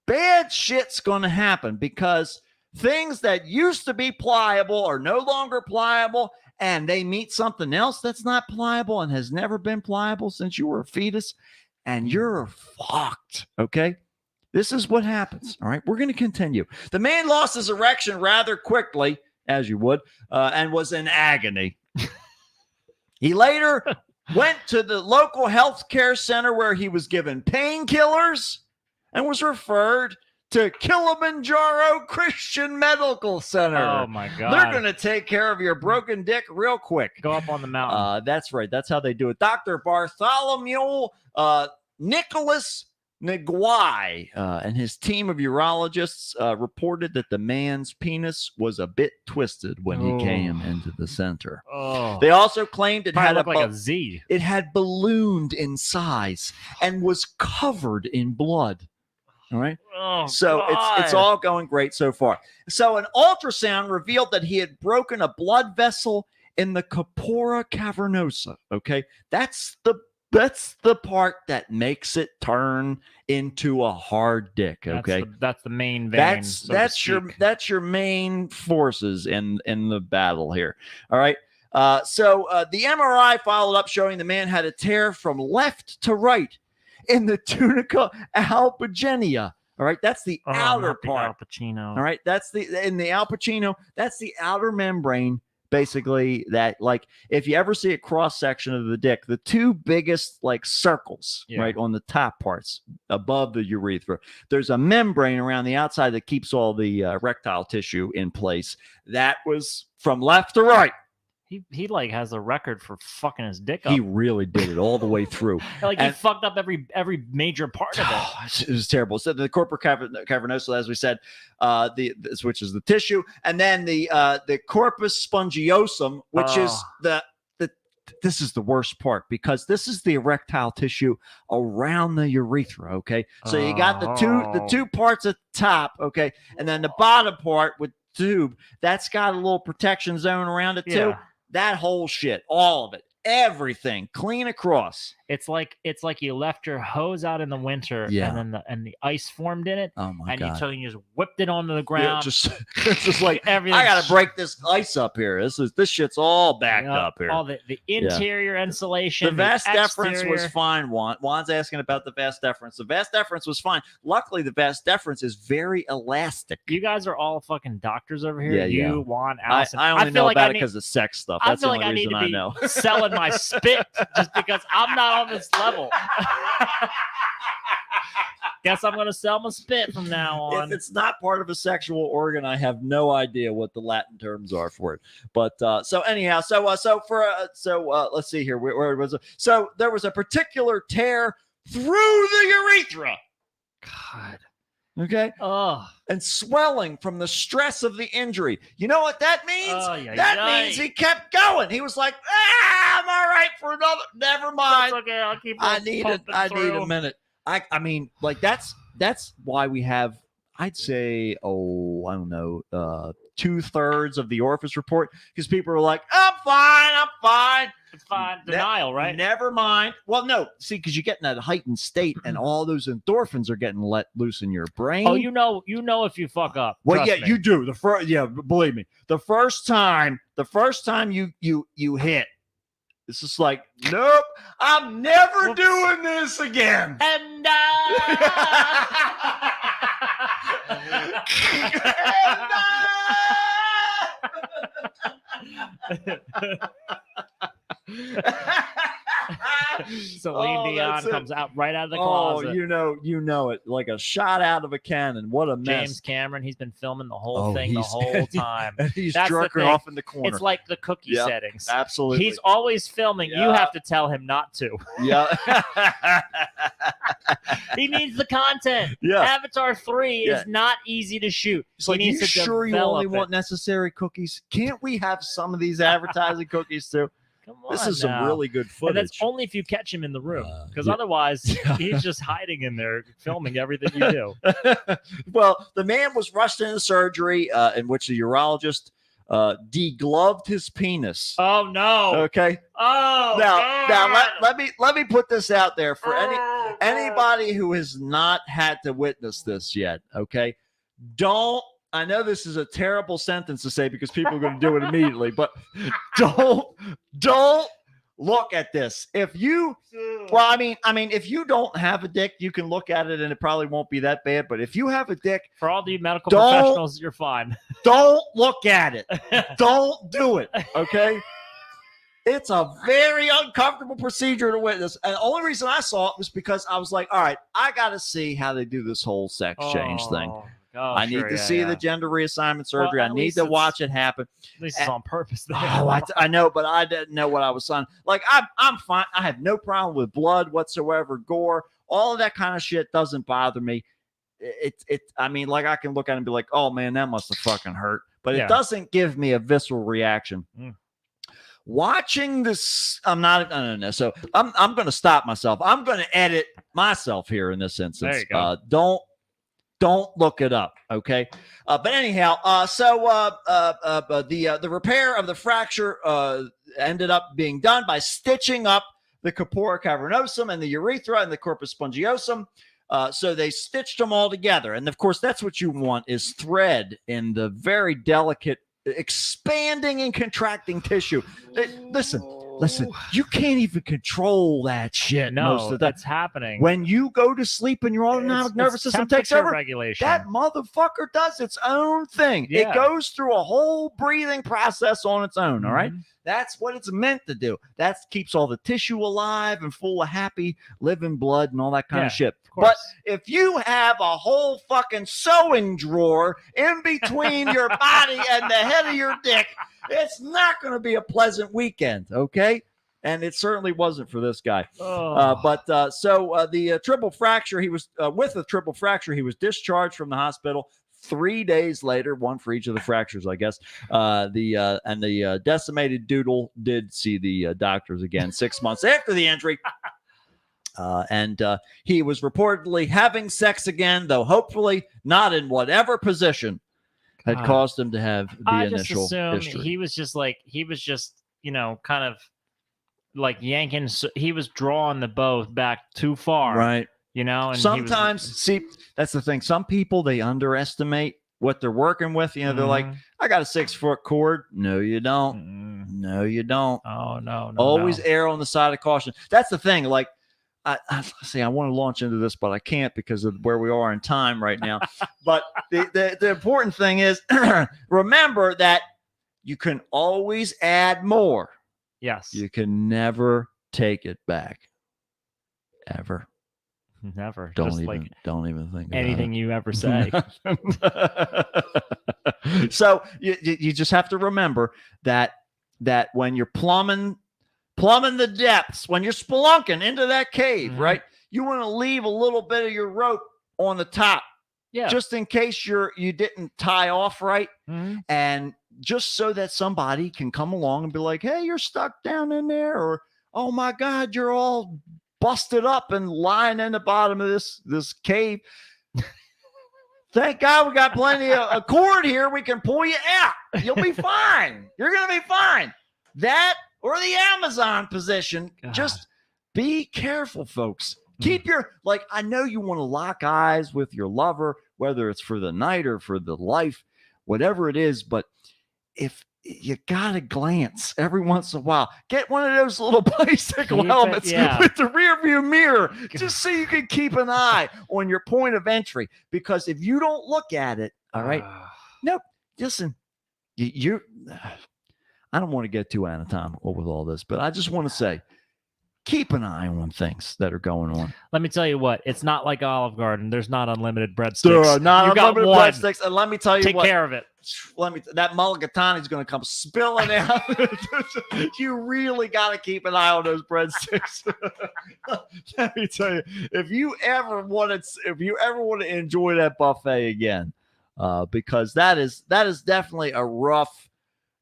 S2: bad shit's going to happen because things that used to be pliable are no longer pliable, and they meet something else that's not pliable and has never been pliable since you were a fetus, and you're fucked. Okay, this is what happens. All right, we're going to continue. The man lost his erection rather quickly, as you would, and was in agony. He later went to the local health care center where he was given painkillers and was referred to Kilimanjaro Christian Medical Center.
S1: Oh my God.
S2: They're going to take care of your broken dick real quick.
S1: Go up on the mountain.
S2: That's right. That's how they do it. Dr. Bartholomew Nicholas Nguai and his team of urologists reported that the man's penis was a bit twisted when he came into the center. They also claimed it had
S1: like a Z.
S2: It had ballooned in size and was covered in blood. All right. So it's all going great so far. So an ultrasound revealed that he had broken a blood vessel in the corpora cavernosa. Okay, that's the part that makes it turn into a hard dick. Okay,
S1: that's the main vein.
S2: That's your main forces in the battle here. All right. So the MRI followed up showing the man had a tear from left to right in the tunica alpigenia. All right, that's the outer part.
S1: Al Pacino.
S2: All right, that's in the Al Pacino. That's the outer membrane, basically. That, like, if you ever see a cross section of the dick, the two biggest like circles, right on the top parts above the urethra, there's a membrane around the outside that keeps all the erectile tissue in place. That was from left to right.
S1: He like has a record for fucking his dick up.
S2: He really did it all the way through.
S1: He fucked up every major part of it.
S2: It was terrible. So the corpora cavernosa, as we said, which is the tissue, and then the corpus spongiosum, which is this is the worst part because this is the erectile tissue around the urethra. Okay, so you got the two parts at the top. Okay, and then the bottom part with tube that's got a little protection zone around it too. That whole shit, all of it, everything, clean across.
S1: It's like you left your hose out in the winter, and then the ice formed in it.
S2: Oh my God!
S1: So you just whipped it onto the ground.
S2: It's just like everything. I gotta break this ice up here. This shit's all backed up here.
S1: All the interior insulation.
S2: The vas deferens was fine. Juan's asking about the vas deferens. The vas deferens was fine. Luckily, the vas deferens is very elastic.
S1: You guys are all fucking doctors over here. You, Juan, Allison.
S2: I only know about it because of sex stuff. That's the only reason I know.
S1: Selling my spit just because I'm not on this level. Guess I'm gonna sell my spit from now on.
S2: If it's not part of a sexual organ, I have no idea what the Latin terms are for it. But so anyhow, let's see here. Where was it? So there was a particular tear through the urethra.
S1: God.
S2: Okay. And swelling from the stress of the injury. You know what that means? Means he kept going. He was like, I'm all right for another. Never mind.
S1: That's okay. I'll keep.
S2: I need a minute. I mean, like that's why we have. I'd say, I don't know, 2/3 of the orifice report because people were like, I'm fine.
S1: It's fine. Denial, right?
S2: Never mind. Well, no, see, because you get in that heightened state and all those endorphins are getting let loose in your brain.
S1: Oh, you know if you fuck up.
S2: Well,
S1: Trust
S2: yeah,
S1: me.
S2: you do. Believe me. The first time you hit, it's just like, nope, I'm never doing this again.
S1: And Celine Dion
S2: that's it.
S1: comes out right out of the
S2: Oh,
S1: closet.
S2: you know it like a shot out of a cannon. What a mess.
S1: James Cameron, he's been filming the whole thing the
S2: he's-
S1: whole time.
S2: He's
S1: That's the
S2: jerking
S1: thing.
S2: off in the corner.
S1: It's like the cookie
S2: Yep,
S1: settings.
S2: Absolutely.
S1: He's always filming. You
S2: Yeah.
S1: have to tell him not to.
S2: yeah.
S1: He needs the content.
S2: Yeah.
S1: Avatar 3
S2: Yeah.
S1: is not easy to shoot.
S2: It's
S1: He
S2: like,
S1: needs
S2: you
S1: to
S2: sure you only
S1: develop it.
S2: want necessary cookies? Can't we have some of these advertising cookies too?
S1: Come on
S2: This is some
S1: now.
S2: really good
S1: And
S2: footage.
S1: that's only if you catch him in the room, because
S2: yeah.
S1: otherwise he's just hiding in there filming everything you do.
S2: Well, the man was rushed into surgery in which the urologist degloved his penis.
S1: Oh no!
S2: Okay.
S1: Oh
S2: Now
S1: God.
S2: let me put this out there for
S1: Oh,
S2: anybody who has not had to witness this yet. Okay. I know this is a terrible sentence to say because people are going to do it immediately, but don't look at this. If you, well, I mean, if you don't have a dick, you can look at it and it probably won't be that bad. But if you have a dick,
S1: For all the medical
S2: Don't-
S1: professionals, you're fine.
S2: don't look at it. Don't do it. Okay. It's a very uncomfortable procedure to witness. And the only reason I saw it was because I was like, all right, I got to see how they do this whole sex change thing.
S1: Oh,
S2: I need
S1: sure,
S2: to
S1: yeah,
S2: see
S1: yeah.
S2: the gender reassignment surgery.
S1: at
S2: I need
S1: least
S2: to
S1: it's-
S2: watch it happen.
S1: At least it's on purpose.
S2: Oh, I know, but I didn't know what I was signing. Like, I'm fine. I have no problem with blood whatsoever, gore, all of that kind of shit doesn't bother me. I mean, like, I can look at it and be like, oh man, that must have fucking hurt, but
S1: Yeah.
S2: it doesn't give me a visceral reaction.
S1: Mm.
S2: Watching this, no. So I'm going to stop myself. I'm going to edit myself here in this instance.
S1: There you go.
S2: Don't look it up, okay? But anyhow, the repair of the fracture ended up being done by stitching up the corpora cavernosum and the urethra and the corpus spongiosum. So they stitched them all together, and of course, that's what you want is thread in the very delicate, expanding and contracting tissue. Listen, you can't even control that shit most
S1: No,
S2: of the time.
S1: that's happening.
S2: When you go to sleep and your autonomic nervous system takes over,
S1: regulation.
S2: that motherfucker does its own thing.
S1: Yeah.
S2: It goes through a whole breathing process on its own. All right.
S1: Mhm.
S2: That's what it's meant to do. That keeps all the tissue alive and full of happy living blood and all that kind
S1: Yeah,
S2: of shit.
S1: Of course.
S2: But if you have a whole fucking sewing drawer in between your body and the head of your dick, it's not going to be a pleasant weekend. Okay. And it certainly wasn't for this guy.
S1: Oh.
S2: The triple fracture, he was with a triple fracture, he was discharged from the hospital 3 days later, one for each of the fractures, I guess. The decimated doodle did see the doctors again 6 months after the injury. And he was reportedly having sex again, though hopefully not in whatever position had
S1: God.
S2: caused him to have the
S1: I just
S2: initial
S1: assumed
S2: history.
S1: he was just kind of like yanking. He was drawing the bow back too far,
S2: Right.
S1: And
S2: Sometimes, see, that's the thing. Some people, they underestimate what they're working with. They're like, I got a 6-foot cord. No, you don't. No, you don't.
S1: Oh no,
S2: Always err on the side of caution. That's the thing. Like, I want to launch into this, but I can't because of where we are in time right now. But the important thing is remember that you can always add more.
S1: Yes,
S2: You can never take it back. Ever.
S1: never.
S2: Don't
S1: Just
S2: even
S1: like
S2: think about
S1: anything
S2: it.
S1: you ever say.
S2: So you just have to remember that when you're plumbing the depths, when you're spelunking into that cave,
S1: Mhm.
S2: right? You want to leave a little bit of your rope on the top,
S1: Yeah.
S2: just in case you didn't tie off right,
S1: Mhm.
S2: and just so that somebody can come along and be like, "Hey, you're stuck down in there," or "Oh my God, you're all busted up and lying in the bottom of this cave." Thank God we got plenty of a cord here. We can pull you out. You'll be fine. You're going to be fine. That or the Amazon position.
S1: God.
S2: Just be careful, folks. Keep your, like, I know you want to lock eyes with your lover, whether it's for the night or for the life, whatever it is. But if you got to glance every once in a while, get one of those little bicycle
S1: Keep it,
S2: helmets
S1: yeah.
S2: with the rear view mirror, just so you can keep an eye on your point of entry. Because if you don't look at it, all right, nope, listen, you're, I don't want to get too anatomical with all this, but I just want to say, keep an eye on things that are going on.
S1: Let me tell you what, it's not like Olive Garden. There's not unlimited breadsticks.
S2: Not
S1: you got
S2: unlimited
S1: one.
S2: breadsticks. And let me tell you
S1: Take
S2: what,
S1: care of it.
S2: that mulligatawny is going to come spilling out. You really got to keep an eye on those breadsticks. Let me tell you, if you ever want to enjoy that buffet again, because that is definitely a rough.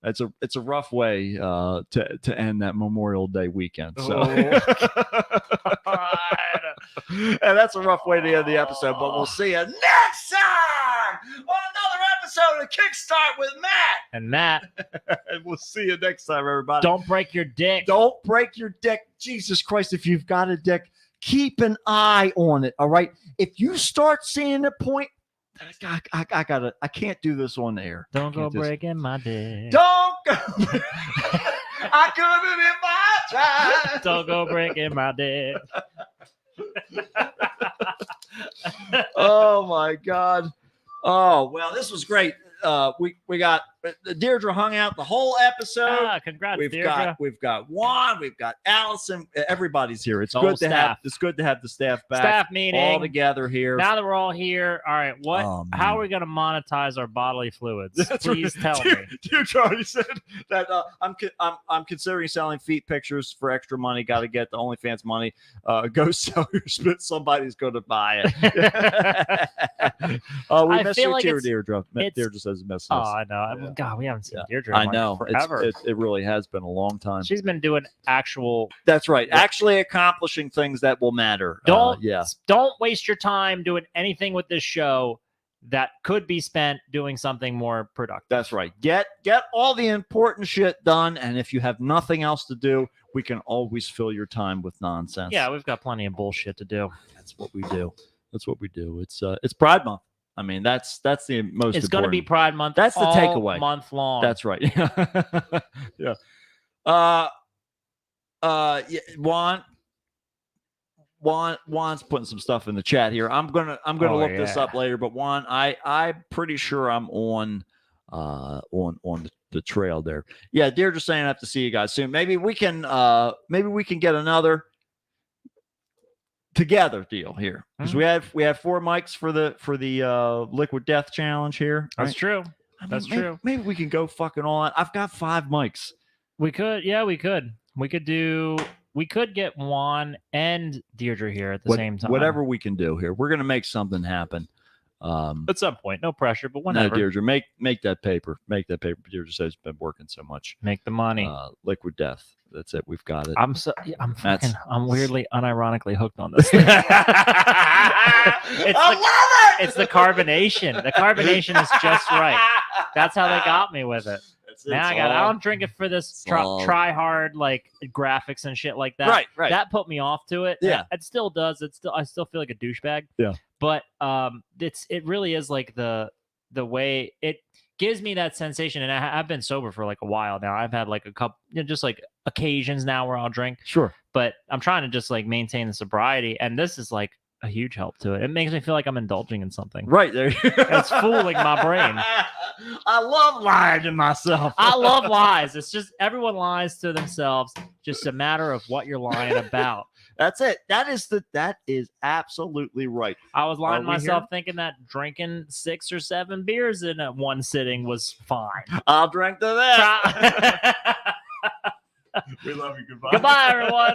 S2: It's a rough way to end that Memorial Day weekend. So, and that's a rough way to end the episode. But we'll see you next time on another episode of Kickstart with Matt
S1: and Matt.
S2: And we'll see you next time, everybody.
S1: Don't break your dick.
S2: Don't break your dick. Jesus Christ! If you've got a dick, keep an eye on it. All right. If you start seeing a point. I can't do this on the air.
S1: Don't go breaking my dick.
S2: Don't go. I couldn't if I tried.
S1: Don't go breaking my dick.
S2: Oh my God. Oh well, this was great. We got Deirdre hung out the whole episode.
S1: Congrats,
S2: we've
S1: Deirdre.
S2: got Juan, we've got Allison. Everybody's here. It's
S1: The
S2: good
S1: whole
S2: to have. It's good to have the staff back.
S1: Staff meeting
S2: all together here.
S1: Now that we're all here, all right. What?
S2: Oh,
S1: how
S2: man.
S1: are we going to monetize our bodily fluids?
S2: That's
S1: Please
S2: right.
S1: tell me.
S2: Deirdre already said that I'm considering selling feet pictures for extra money. Got to get the OnlyFans money. Go sell your spit. Somebody's going to buy it. We
S1: I
S2: miss
S1: feel
S2: you
S1: like
S2: too,
S1: it's-
S2: Deirdre.
S1: it's-
S2: Deirdre says miss
S1: Oh,
S2: us.
S1: I know.
S2: Yeah.
S1: God, we haven't seen
S2: Yeah.
S1: Deirdre.
S2: I
S1: in
S2: know.
S1: forever.
S2: It really has been a long time.
S1: She's been doing actual.
S2: That's right. Actually accomplishing things that will matter.
S1: Don't
S2: yeah.
S1: Don't waste your time doing anything with this show that could be spent doing something more productive.
S2: That's right. Get all the important shit done, and if you have nothing else to do, we can always fill your time with nonsense.
S1: Yeah, we've got plenty of bullshit to do.
S2: That's what we do. That's what we do. It's Pride Month. I mean, that's the most.
S1: It's going to be
S2: important.
S1: Pride Month.
S2: That's the
S1: all
S2: takeaway.
S1: Month long.
S2: That's right. Yeah. Yeah. Juan's putting some stuff in the chat here. I'm gonna look this up later. But Juan, I'm pretty sure I'm on the trail there. Yeah, Deirdre's saying I have to see you guys soon. Maybe we can get another together deal here because we have 4 mics for the Liquid Death Challenge here.
S1: That's
S2: right?
S1: true.
S2: I mean,
S1: That's true.
S2: Maybe we can go fucking all out. I've got 5 mics.
S1: We could. Yeah, we could. We could get Juan and Deirdre here at the same time.
S2: Whatever we can do here, we're gonna make something happen.
S1: At some point, no pressure, but
S2: No,
S1: whenever.
S2: Deirdre, make that paper. Make that paper. Deirdre says it's been working so much.
S1: Make the money.
S2: Liquid Death. That's it. We've got it.
S1: I'm
S2: That's-
S1: I'm weirdly unironically hooked on this thing. It's the carbonation. The carbonation is just right. That's how they got me with it. Now I don't drink it for this try hard like graphics and shit like that.
S2: Right.
S1: That put me off to it.
S2: Yeah.
S1: It still does. I still feel like a douchebag.
S2: Yeah.
S1: But it really is like the way it gives me that sensation. And I've been sober for like a while now. I've had like a couple, just like occasions now where I'll drink.
S2: Sure.
S1: But I'm trying to just like maintain the sobriety, and this is like a huge help to it. It makes me feel like I'm indulging in something.
S2: Right there.
S1: It's fooling my brain.
S2: I love lying to myself.
S1: I love lies. It's just everyone lies to themselves. Just a matter of what you're lying about.
S2: That's it. That is absolutely right.
S1: I was lying to
S2: Are we
S1: myself
S2: here?
S1: thinking that drinking 6 or 7 beers in one sitting was fine.
S2: I'll drink to that. We love you. Goodbye.
S1: Goodbye, everyone.